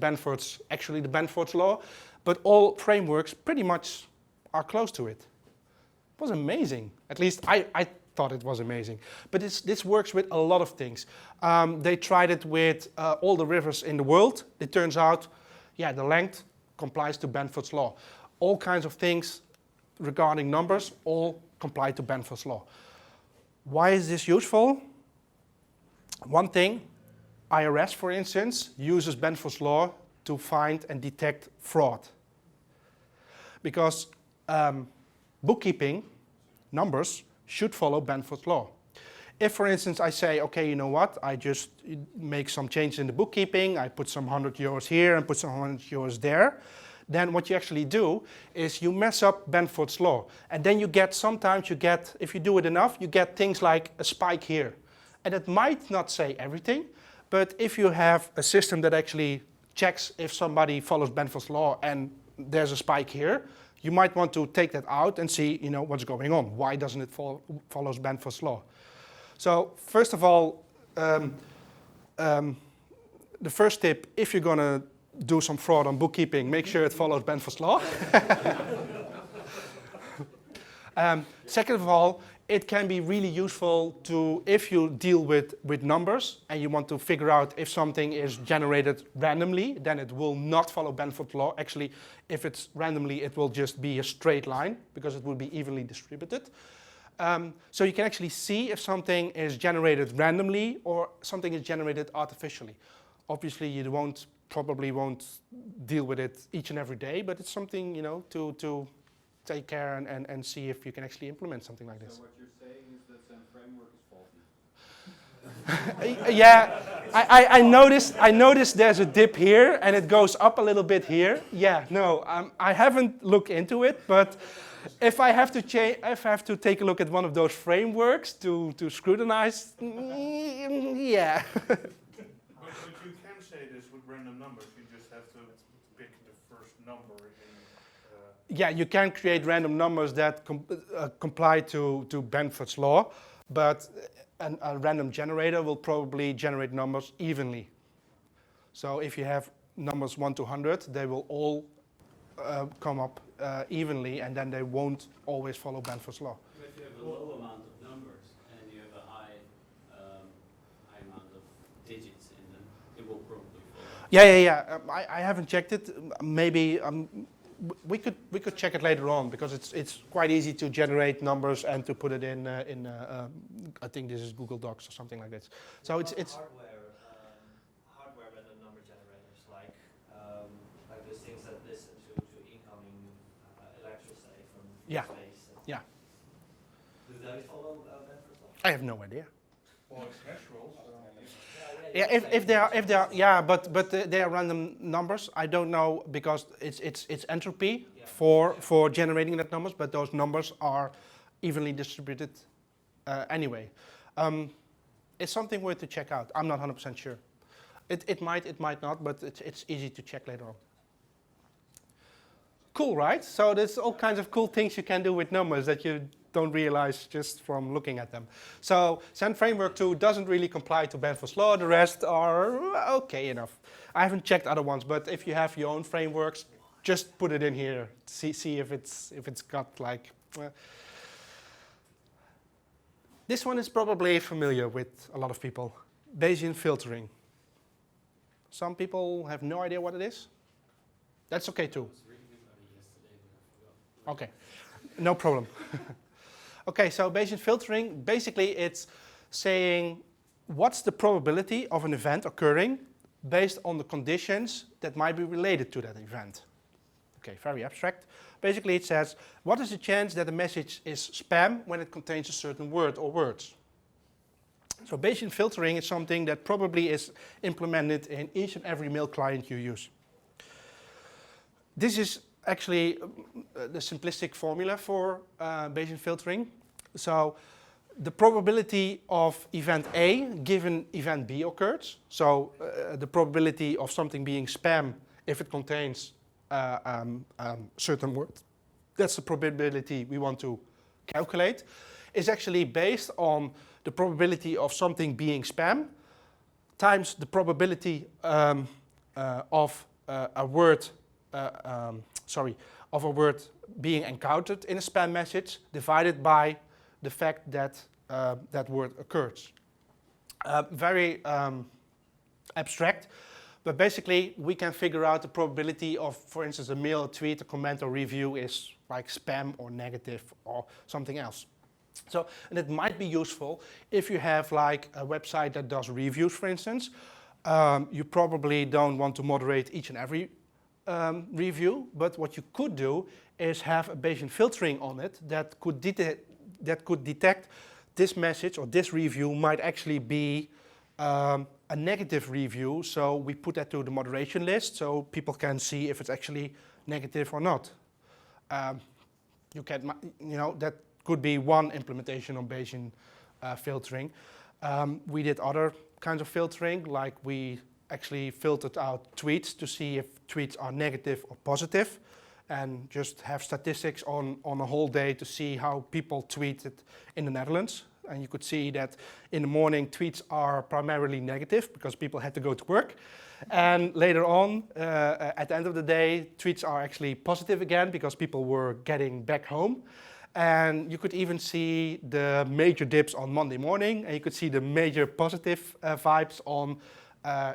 actually the Benford's law, but all frameworks pretty much are close to it. It was amazing. At least I thought it was amazing. But this works with a lot of things. They tried it with all the rivers in the world. It turns out, yeah, the length complies to Benford's law. All kinds of things regarding numbers all comply to Benford's law. Why is this useful? One thing, IRS, for instance, uses Benford's law to find and detect fraud. Because bookkeeping, numbers, should follow Benford's law. If, for instance, I say, okay, you know what, I just make some changes in the bookkeeping, I put some 100 euros here and put some 100 euros there, then what you actually do is you mess up Benford's law. And then sometimes you get, if you do it enough, you get things like a spike here. And it might not say everything, but if you have a system that actually checks if somebody follows Benford's law and there's a spike here, you might want to take that out and see, what's going on. Why doesn't it follows Benford's law? So first of all, the first tip, if you're going to do some fraud on bookkeeping, make sure it follows Benford's law. Second of all, it can be really useful if you deal with numbers and you want to figure out if something is generated randomly, then it will not follow Benford's law. Actually, if it's randomly, it will just be a straight line because it will be evenly distributed. So you can actually see if something is generated randomly or something is generated artificially. Obviously, you probably won't deal with it each and every day, but it's something, you know, to take care and see if you can actually implement something like this. So what you're saying is that some framework is faulty. Yeah, I noticed there's a dip here and it goes up a little bit here. Yeah, no, I haven't looked into it, but if I have to take a look at one of those frameworks to scrutinize, yeah. But you can say this with random numbers. You just have to pick the first number in. Yeah, you can create random numbers that comply to Benford's law, but a random generator will probably generate numbers evenly. So if you have numbers 1 to 100, they will all come up evenly, and then they won't always follow Benford's law. If you have a low amount of numbers and you have a high amount of digits in them, it will probably follow. Yeah. I haven't checked it. Maybe we could check it later on, because it's quite easy to generate numbers and to put it in I think this is Google Docs or something like this. So it's hardware random number generators, like those things that listen to incoming electrons, say, from space. Yeah. Do they follow Benford's law? I have no idea. Well, it's natural. So. Yeah, if they are, yeah, but they are random numbers. I don't know, because it's entropy for generating that numbers, but those numbers are evenly distributed anyway. It's something worth to check out. I'm not 100% sure. It might not, but it's easy to check later on. Cool, right? So there's all kinds of cool things you can do with numbers that you don't realize just from looking at them. So Zen Framework 2 doesn't really comply to Benford's law. The rest are okay enough. I haven't checked other ones, but if you have your own frameworks, just put it in here. See if it's got like. This one is probably familiar with a lot of people. Bayesian filtering. Some people have no idea what it is. That's okay too. Okay, no problem. Okay, so Bayesian filtering, basically it's saying what's the probability of an event occurring based on the conditions that might be related to that event. Okay, very abstract. Basically it says, what is the chance that a message is spam when it contains a certain word or words? So Bayesian filtering is something that probably is implemented in each and every mail client you use. This is actually the simplistic formula for Bayesian filtering. So the probability of event A given event B occurs. So the probability of something being spam if it contains certain word. That's the probability we want to calculate. Is actually based on the probability of something being spam times the probability of a word being encountered in a spam message divided by the fact that that word occurs. Very abstract, but basically we can figure out the probability of, for instance, a mail, a tweet, a comment, or review is like spam or negative or something else. So, and it might be useful if you have like a website that does reviews, for instance. You probably don't want to moderate each and every review, but what you could do is have a Bayesian filtering on it that could detect this message or this review might actually be a negative review, so we put that to the moderation list so people can see if it's actually negative or not. That could be one implementation of Bayesian filtering. We did other kinds of filtering, like we actually filtered out tweets to see if tweets are negative or positive, and just have statistics on a whole day to see how people tweeted in the Netherlands. And you could see that in the morning tweets are primarily negative because people had to go to work. And later on, at the end of the day, tweets are actually positive again because people were getting back home. And you could even see the major dips on Monday morning, and you could see the major positive vibes on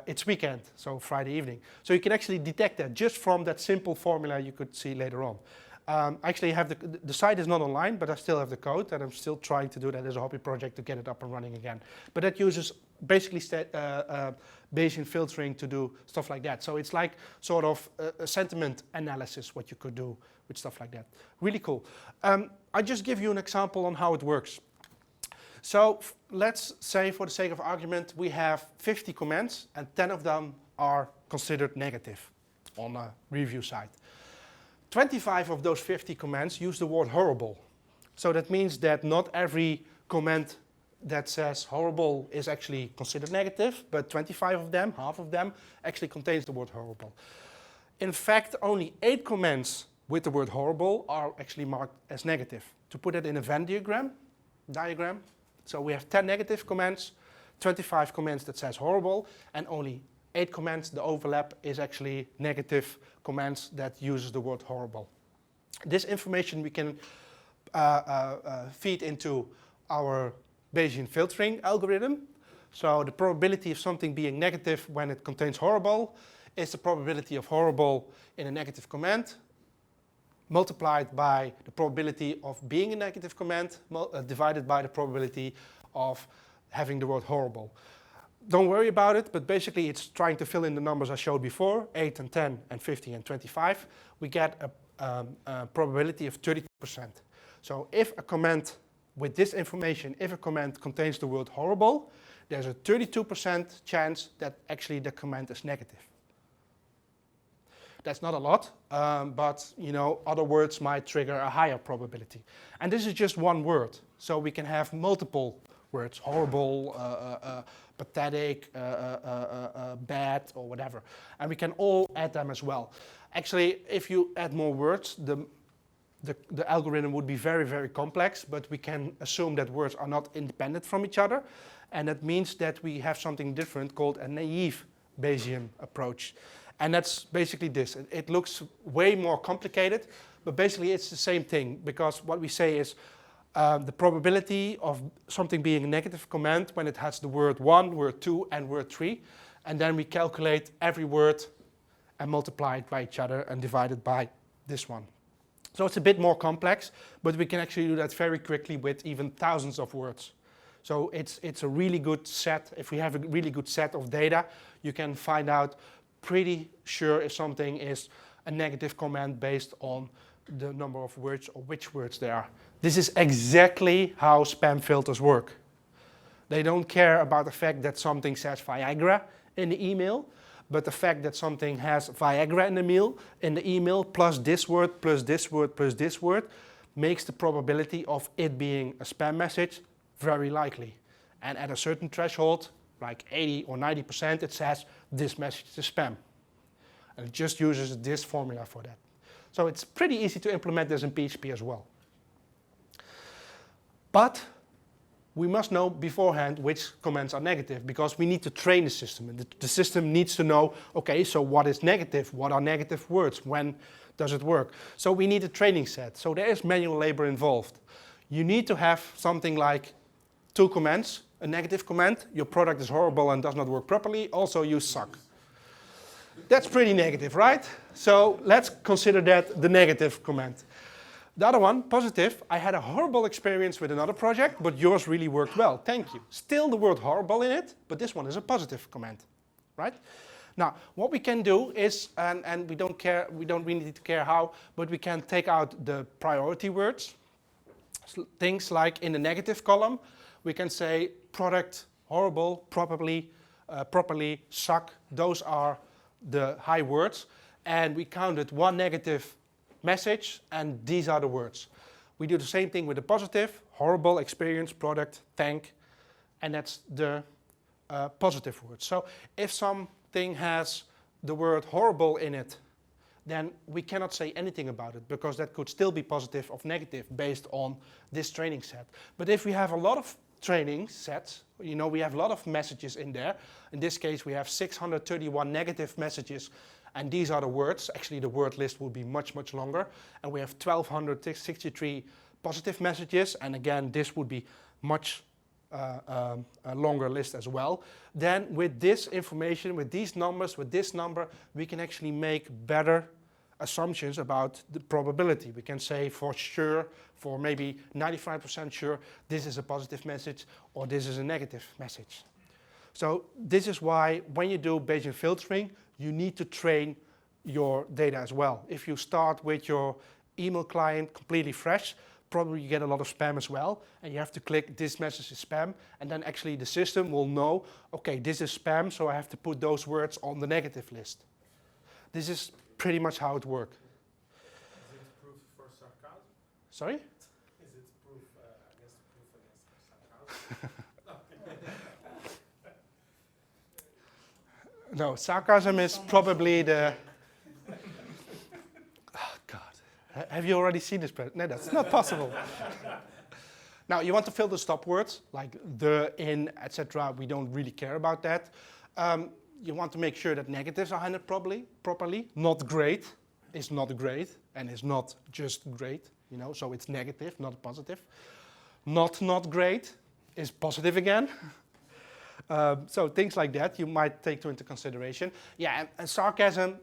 it's weekend, so Friday evening. So you can actually detect that just from that simple formula you could see later on. I actually have the site is not online, but I still have the code, and I'm still trying to do that as a hobby project to get it up and running again. But that uses basically Bayesian filtering to do stuff like that. So it's like sort of a sentiment analysis, what you could do with stuff like that. Really cool. I just give you an example on how it works. So let's say, for the sake of argument, we have 50 comments, and 10 of them are considered negative on a review site. 25 of those 50 comments use the word horrible. So that means that not every comment that says horrible is actually considered negative, but 25 of them, half of them, actually contains the word horrible. In fact, only 8 comments with the word horrible are actually marked as negative. To put it in a Venn diagram, so we have 10 negative comments, 25 comments that says horrible, and only 8 comments, the overlap is actually negative comments that uses the word horrible. This information we can feed into our Bayesian filtering algorithm. So the probability of something being negative when it contains horrible is the probability of horrible in a negative comment multiplied by the probability of being a negative comment divided by the probability of having the word horrible. Don't worry about it, but basically it's trying to fill in the numbers I showed before, 8 and 10 and 50 and 25. We get a probability of 32%. So if a comment with this information, if a comment contains the word horrible, there's a 32% chance that actually the comment is negative. That's not a lot, but other words might trigger a higher probability. And this is just one word, so we can have multiple words, horrible, pathetic, bad, or whatever. And we can all add them as well. Actually, if you add more words, the algorithm would be very, very complex, but we can assume that words are not independent from each other. And that means that we have something different called a naive Bayesian approach. And that's basically this. It looks way more complicated, but basically it's the same thing, because what we say is the probability of something being a negative comment when it has the word 1, word 2, and word 3. And then we calculate every word and multiply it by each other and divide it by this one. So it's a bit more complex, but we can actually do that very quickly with even thousands of words. So it's a really good set. If we have a really good set of data, you can find out pretty sure if something is a negative comment based on the number of words or which words they are. This is exactly how spam filters work. They don't care about the fact that something says Viagra in the email, but the fact that something has Viagra in the email plus this word, plus this word, plus this word, makes the probability of it being a spam message very likely. And at a certain threshold, like 80 or 90%, it says this message is spam. And it just uses this formula for that. So it's pretty easy to implement this in PHP as well. But we must know beforehand which comments are negative, because we need to train the system. And the system needs to know, okay, so what is negative? What are negative words? When does it work? So we need a training set. So there is manual labor involved. You need to have something like 2 comments. A negative comment, your product is horrible and does not work properly, also you suck. That's pretty negative, right? So let's consider that the negative comment. The other one, positive, I had a horrible experience with another project, but yours really worked well, thank you. Still the word horrible in it, but this one is a positive comment, right? Now, what we can do is, and we don't really need to care how, but we can take out the priority words. So things like in the negative column, we can say product, horrible, properly, suck. Those are the high words. And we counted 1 negative message, and these are the words. We do the same thing with the positive, horrible, experience, product, thank, and that's the positive words. So if something has the word horrible in it, then we cannot say anything about it, because that could still be positive or negative based on this training set. But if we have a lot of training sets, we have a lot of messages in there. In this case, we have 631 negative messages, and these are the words. Actually, the word list will be much, much longer. And we have 1,263 positive messages, and again, this would be much a longer list as well. Then with this information, with these numbers, with this number, we can actually make better assumptions about the probability. We can say for sure, for maybe 95% sure, this is a positive message or this is a negative message. So this is why when you do Bayesian filtering, you need to train your data as well. If you start with your email client completely fresh, probably you get a lot of spam as well, and you have to click this message is spam, and then actually the system will know, okay, this is spam, so I have to put those words on the negative list. This is pretty much how it works. Is it proof for sarcasm? Sorry? Is it proof against sarcasm? No, sarcasm is probably the... Oh, God. Have you already seen this? No, that's not possible. Now, you want to filter stop words, like the, in, etc. We don't really care about that. You want to make sure that negatives are handled properly. Not great is not great, and is not just great, you know, so it's negative, not positive. Not great is positive again. So things like that you might take into consideration. Yeah, and sarcasm,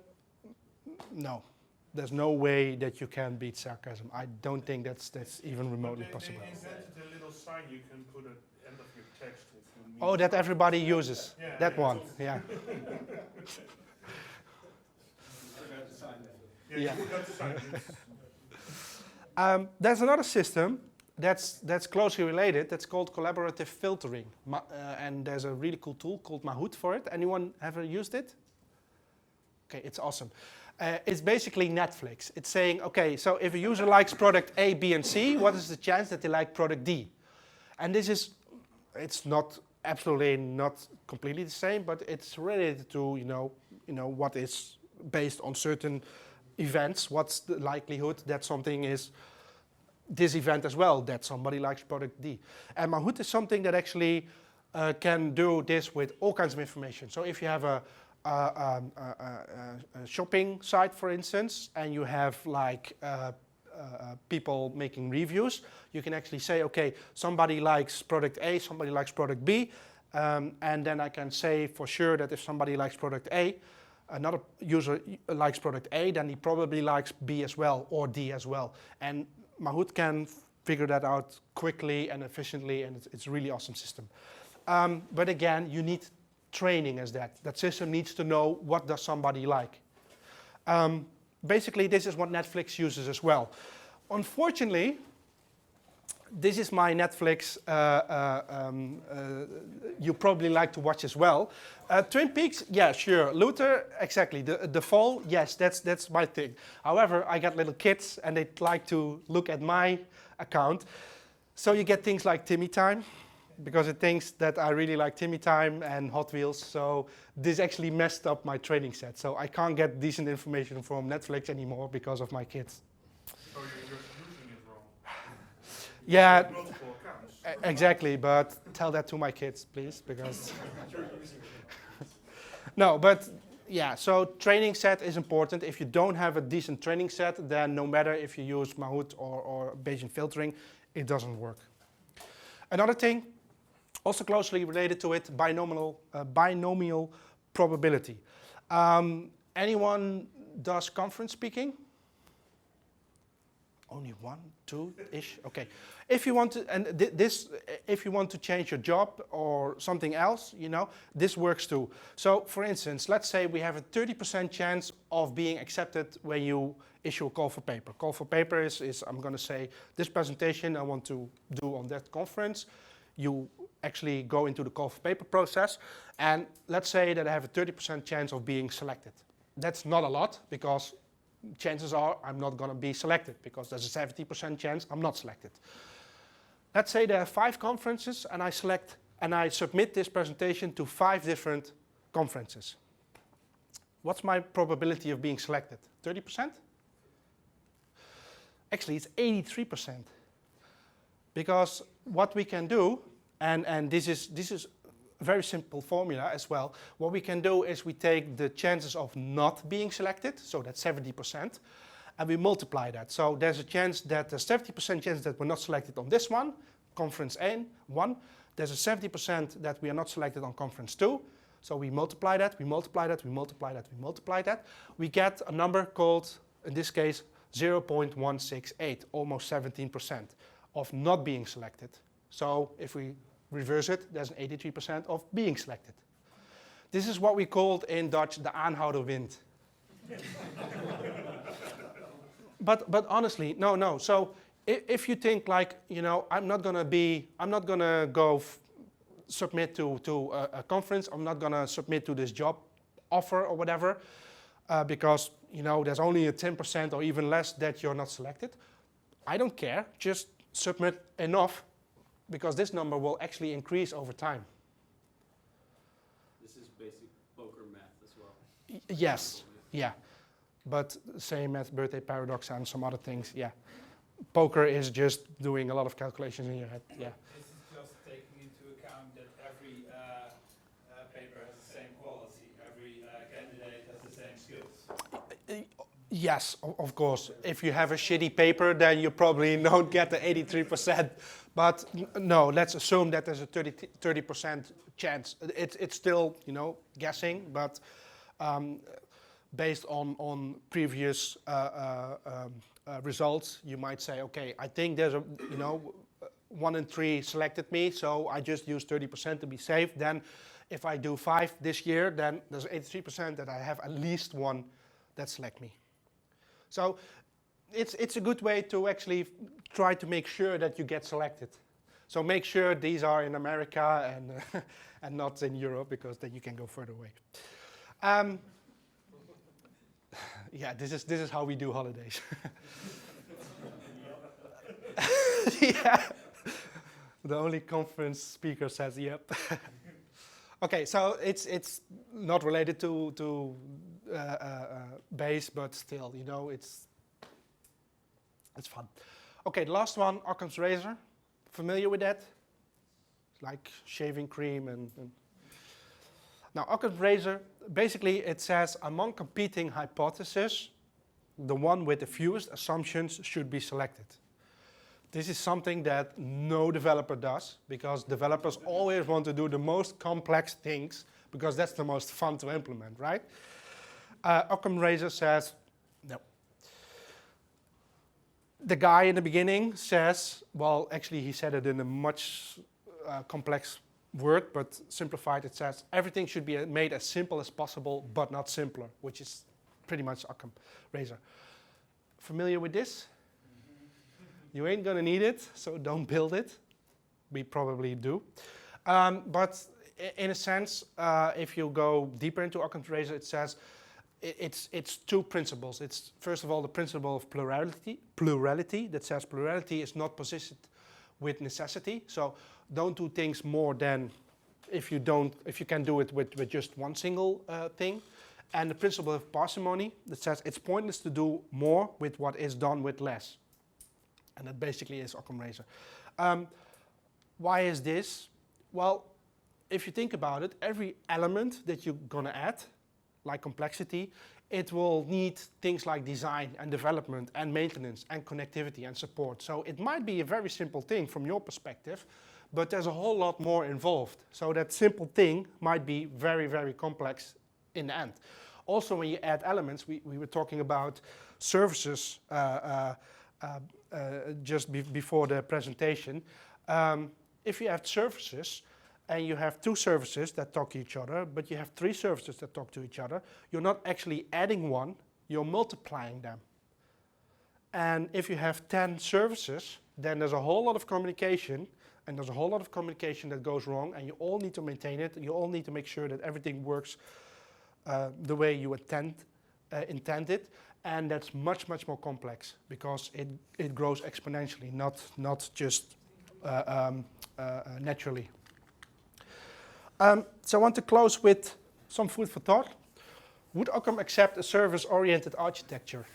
no. There's no way that you can beat sarcasm. I don't think that's even remotely possible. They invented a little sign you can put at the end of your text if you mean. Oh, that everybody uses. Yeah, that yeah, one, yeah. Yeah, you forgot the sign. There's another system that's closely related. That's called collaborative filtering, and there's a really cool tool called Mahout for it. Anyone ever used it? Okay, it's awesome. It's basically Netflix. It's saying, okay, so if a user likes product A, B, and C, what is the chance that they like product D? And this is, it's not absolutely not completely the same, but it's related to you know what is based on certain events. What's the likelihood that something is this event as well, that somebody likes product D. And Mahout is something that actually can do this with all kinds of information. So if you have a shopping site, for instance, and you have like people making reviews, you can actually say, okay, somebody likes product A, somebody likes product B, and then I can say for sure that if somebody likes product A, another user likes product A, then he probably likes B as well, or D as well. And Mahout can figure that out quickly and efficiently, and it's a really awesome system. But again, you need training as that. That system needs to know what does somebody like. Basically, this is what Netflix uses as well. Unfortunately, this is my Netflix you probably like to watch as well. Twin Peaks, yeah, sure. Luther, exactly. The Fall, yes, that's my thing. However, I got little kids and they like to look at my account. So you get things like Timmy Time, because it thinks that I really like Timmy Time and Hot Wheels. So this actually messed up my training set. So I can't get decent information from Netflix anymore because of my kids. So you're just using it wrong. Yeah, Multiple accounts. exactly, but tell that to my kids, please, because... No, but yeah, so training set is important. If you don't have a decent training set, then no matter if you use Mahout or Bayesian filtering, it doesn't work. Another thing, also closely related to it, binomial probability. Anyone does conference speaking? Only one, two-ish? Okay. If you want to, and if you want to change your job or something else, you know, this works too. So, for instance, let's say we have a 30% chance of being accepted when you issue a call for paper. Call for paper is I'm going to say, this presentation I want to do on that conference. You actually go into the call for paper process, and let's say that I have a 30% chance of being selected. That's not a lot, because chances are I'm not going to be selected, because there's a 70% chance I'm not selected. Let's say there are 5 conferences, and I submit this presentation to 5 different conferences. What's my probability of being selected? 30%? Actually, it's 83%. Because what we can do, and this is a very simple formula as well, what we can do is we take the chances of not being selected, so that's 70%, and we multiply that. So there's a chance that there's 70% chance that we're not selected on this one, conference A1. There's a 70% that we are not selected on conference 2. So we multiply that, we multiply that, we multiply that, we multiply that. We get a number called in this case 0.168, almost 17% of not being selected. So if we reverse it, there's an 83% of being selected. This is what we called in Dutch de aanhouderwind. But honestly, no. So if you think like, you know, I'm not gonna go submit to a conference, I'm not gonna submit to this job offer or whatever, because, you know, there's only a 10% or even less that you're not selected. I don't care, just submit enough, because this number will actually increase over time. This is basic poker math as well. Yes, yeah. But same as birthday paradox and some other things, yeah. Poker is just doing a lot of calculations in your head, yeah. This is just taking into account that every paper has the same quality, every candidate has the same skills. Yes, of course. If you have a shitty paper, then you probably don't get the 83%. But no, let's assume that there's a 30% chance. It's still, you know, guessing, but based on previous results, you might say, okay, I think there's a, you know, 1 in 3 selected me, so I just use 30% to be safe. Then if I do 5 this year, then there's 83% that I have at least one that select me. So it's a good way to actually try to make sure that you get selected. So make sure these are in America and, and not in Europe, because then you can go further away. Yeah, this is how we do holidays. Yeah. The only conference speaker says yep. Okay, so it's not related to base, but still, you know, it's fun. Okay, the last one, Occam's razor. Familiar with that? Like shaving cream and now Occam's razor, basically it says among competing hypotheses, the one with the fewest assumptions should be selected. This is something that no developer does, because developers always want to do the most complex things, because that's the most fun to implement, right? Occam's razor says, no. The guy in the beginning says, well, actually he said it in a much complex word, but simplified it says, everything should be made as simple as possible, but not simpler, which is pretty much Occam's razor. Familiar with this? You ain't gonna need it, so don't build it. We probably do. But in a sense, if you go deeper into Occam's razor, it says it's 2 principles. It's first of all the principle of plurality that says plurality is not positioned with necessity. So don't do things more than if you can do it with just one single thing. And the principle of parsimony that says it's pointless to do more with what is done with less. And that basically is Occam's razor. Why is this? Well, if you think about it, every element that you're gonna add, like complexity, it will need things like design and development and maintenance and connectivity and support. So it might be a very simple thing from your perspective, but there's a whole lot more involved. So that simple thing might be very, very complex in the end. Also, when you add elements, we were talking about services just before the presentation. If you have services, and you have 2 services that talk to each other, but you have 3 services that talk to each other, you're not actually adding one, you're multiplying them. And if you have 10 services, then there's a whole lot of communication, and there's a whole lot of communication that goes wrong, and you all need to maintain it, you all need to make sure that everything works the way you intended, and that's much, much more complex, because it grows exponentially, not just naturally. So I want to close with some food for thought. Would Occam accept a service-oriented architecture?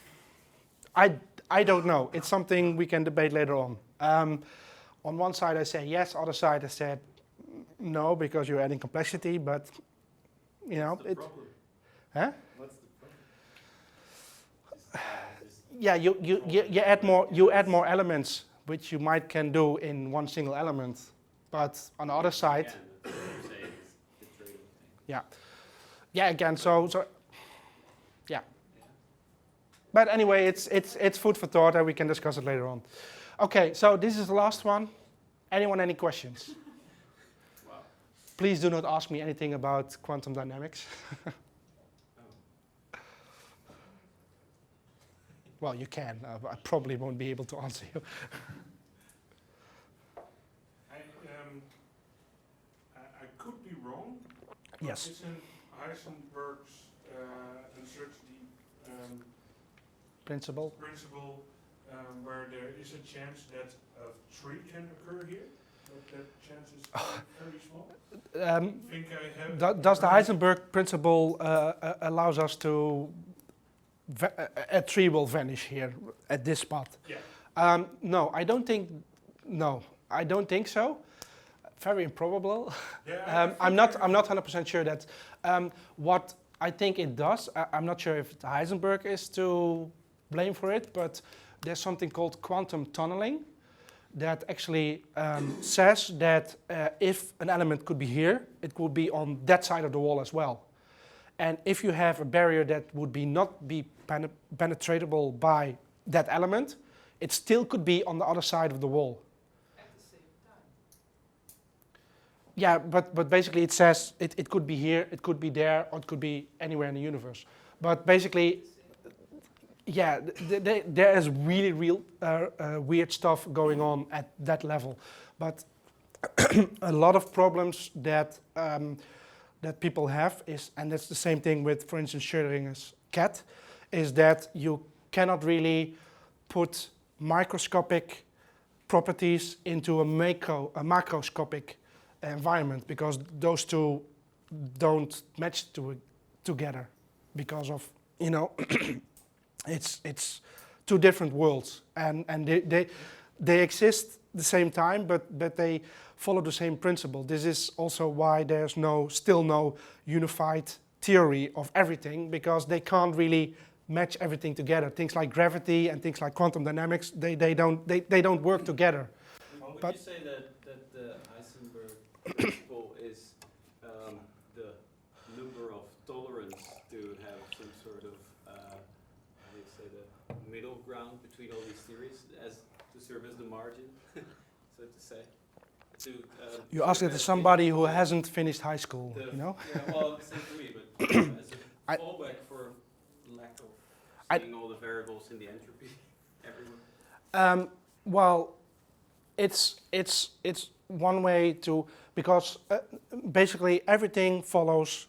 I don't know. It's something we can debate later on. On one side I say yes, other side I said no, because you're adding complexity, but you know, What's the problem? Huh? What's the problem? Yeah, you add more elements, which you can do in one single element, but on the other side, yeah, again, so yeah, But anyway, it's food for thought, and we can discuss it later on. Okay, so this is the last one. Anyone, any questions? Wow. Please do not ask me anything about quantum dynamics. Well, you can. I probably won't be able to answer you. I could be wrong. But Yes. isn't Heisenberg's uncertainty Principle. principle where there is a chance that a tree can occur here? But that chance is very small. I think I have. Does the Heisenberg principle allows us to a tree will vanish here at this spot? Yeah. No, I don't think. No, I don't think so. Very improbable. Yeah, I'm not 100% sure that what I think it does. I'm not sure if Heisenberg is to blame for it, but there's something called quantum tunneling that actually says that if an element could be here, it could be on that side of the wall as well. And if you have a barrier that would not be penetratable by that element, it still could be on the other side of the wall. At the same time. Yeah, but basically it says it could be here, it could be there, or it could be anywhere in the universe. But basically, yeah, there is really real weird stuff going on at that level. But a lot of problems that that people have is, and that's the same thing with, for instance, Schrödinger's cat, is that you cannot really put microscopic properties into a macroscopic environment, because those two don't match together because of, you know, it's two different worlds, and they exist the same time, but they follow the same principle. This is also why there's still no unified theory of everything, because they can't really match everything together. Things like gravity and things like quantum dynamics, they don't work together. Would But you say that the Heisenberg principle is the number of tolerance to have some sort of how do you say, the middle ground between all these theories, as to serve as the margin, so to say? You ask it to somebody who hasn't finished high school, you know? Yeah, well, same for me, but as a fallback for lack of seeing all the variables in the entropy everywhere. Well, it's one way to, because basically everything follows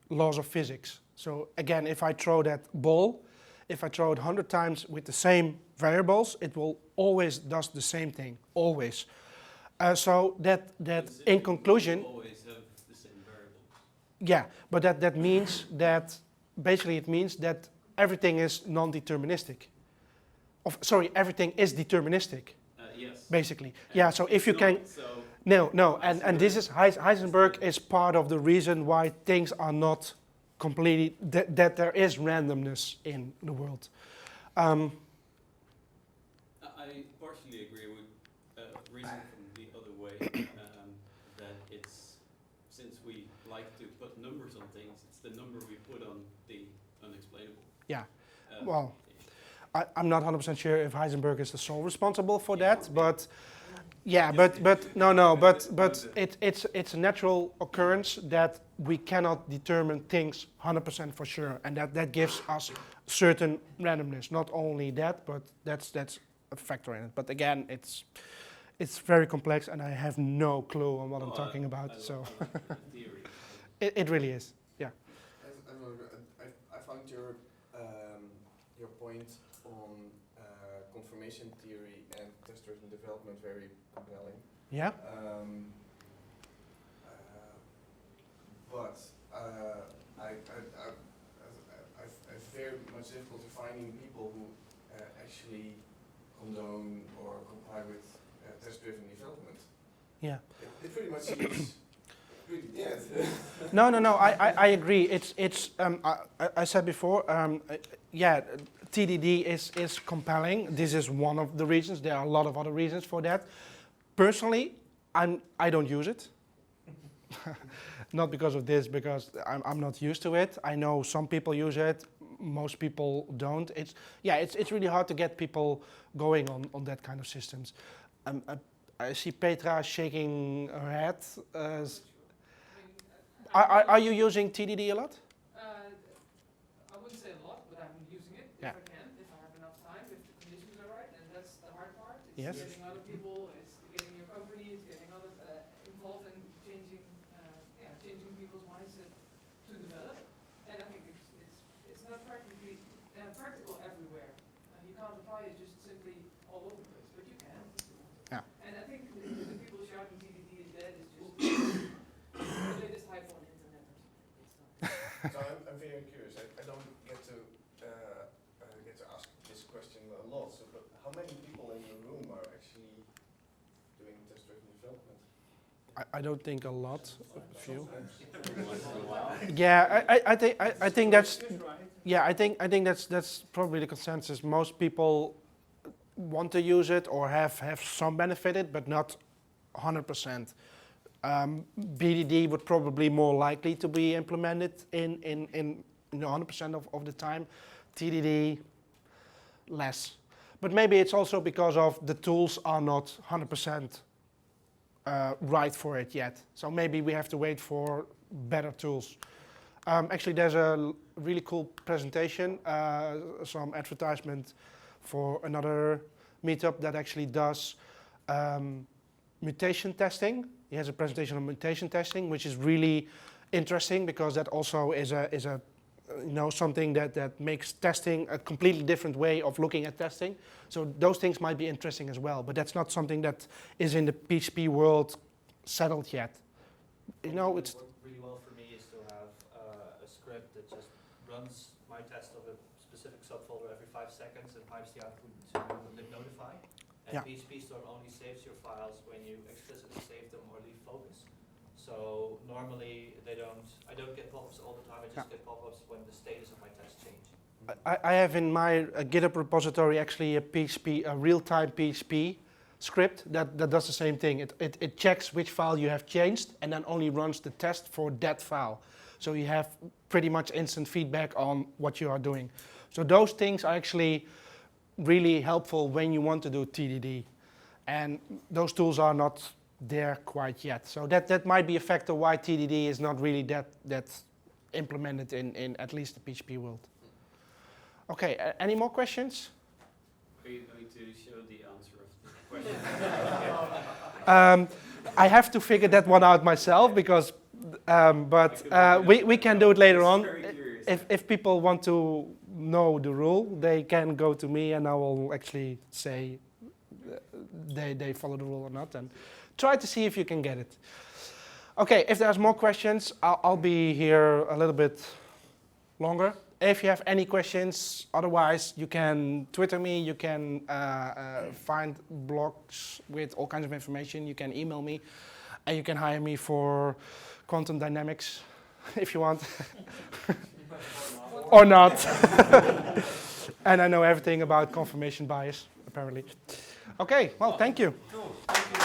laws of physics. So again, if I throw that ball, if I throw it 100 times with the same variables, it will always does the same thing, always. So that in conclusion, Always have the same variables. yeah, but that means that basically it means that everything is non-deterministic. Sorry, everything is deterministic. Yes. Basically, yeah. So if you can, So no, and this is Heisenberg is part of the reason why things are not completely that there is randomness in the world. I partially agree with reason from the other way, that it's, since we like to put numbers on things, it's the number we put on the unexplainable. Yeah. Well, I'm not 100% sure if Heisenberg is the sole responsible for that, but yeah, but it's a natural occurrence that we cannot determine things 100% for sure, and that gives us certain randomness. Not only that, but that's a factor in it. But again, it's very complex, and I have no clue on what I'm talking about. I So love the theory. it really is. Yeah. I found your point on confirmation theory and test-driven development very compelling. Yeah. But I very much difficulty finding people who actually condone or comply with test-driven development. Yeah. It pretty much seems pretty dead. No. I agree. I said before. Yeah, TDD is compelling. This is one of the reasons. There are a lot of other reasons for that. Personally, I don't use it. Not because of this, because I'm not used to it. I know some people use it. most people don't. It's really hard to get people going on that kind of systems. I see Petra shaking her head. Are you using TDD a lot? I wouldn't say a lot, but I'm using it if I can, if I have enough time, if the conditions are right, and that's the hard part. It's getting other people, it's getting your company, it's getting others involved in changing people's mindset to develop. And I think it's not practical everywhere. You can't apply it just simply all over the place, but you can. Yeah. And I think the people shouting TDD is dead is just the latest hype on the internet. So I'm very curious. I don't get to ask this question a lot. So, but how many people in the room are actually doing test-driven development? I don't think a lot, a few. Yeah, I think that's I think that's probably the consensus. Most people want to use it or have some benefit it, but not 100%. BDD would probably more likely to be implemented in 100% of the time. TDD less, but maybe it's also because of the tools are not 100% right for it yet. So maybe we have to wait for better tools. Actually, there's a really cool presentation, some advertisement for another meetup that actually does mutation testing. He has a presentation on mutation testing, which is really interesting because that also is a something that makes testing a completely different way of looking at testing. So those things might be interesting as well, but that's not something that is in the PHP world settled yet. It's what worked really well for me is to have a script that just runs my test of a specific subfolder every 5 seconds and pipes the output to libnotify. And PHP Storm only saves your files when you explicitly save them or leave focus. So normally I don't get pop-ups all the time, I just get pop-ups when the status of my test change. I have in my GitHub repository actually a real-time PHP script that does the same thing. It checks which file you have changed and then only runs the test for that file. So you have pretty much instant feedback on what you are doing. So those things are actually really helpful when you want to do TDD. And those tools are not there quite yet. So that might be a factor why TDD is not really that implemented in at least the PHP world. Okay, any more questions? Are you going to show the answer of the question? I have to figure that one out myself because, we can do it later on. If people want to know the rule, they can go to me and I will actually say they follow the rule or not, and try to see if you can get it. Okay, if there's more questions, I'll be here a little bit longer. If you have any questions, otherwise you can Twitter me, you can find blogs with all kinds of information, you can email me, and you can hire me for quantum dynamics if you want. Or not. And I know everything about confirmation bias, apparently. Okay, well, thank you. Cool. Thank you.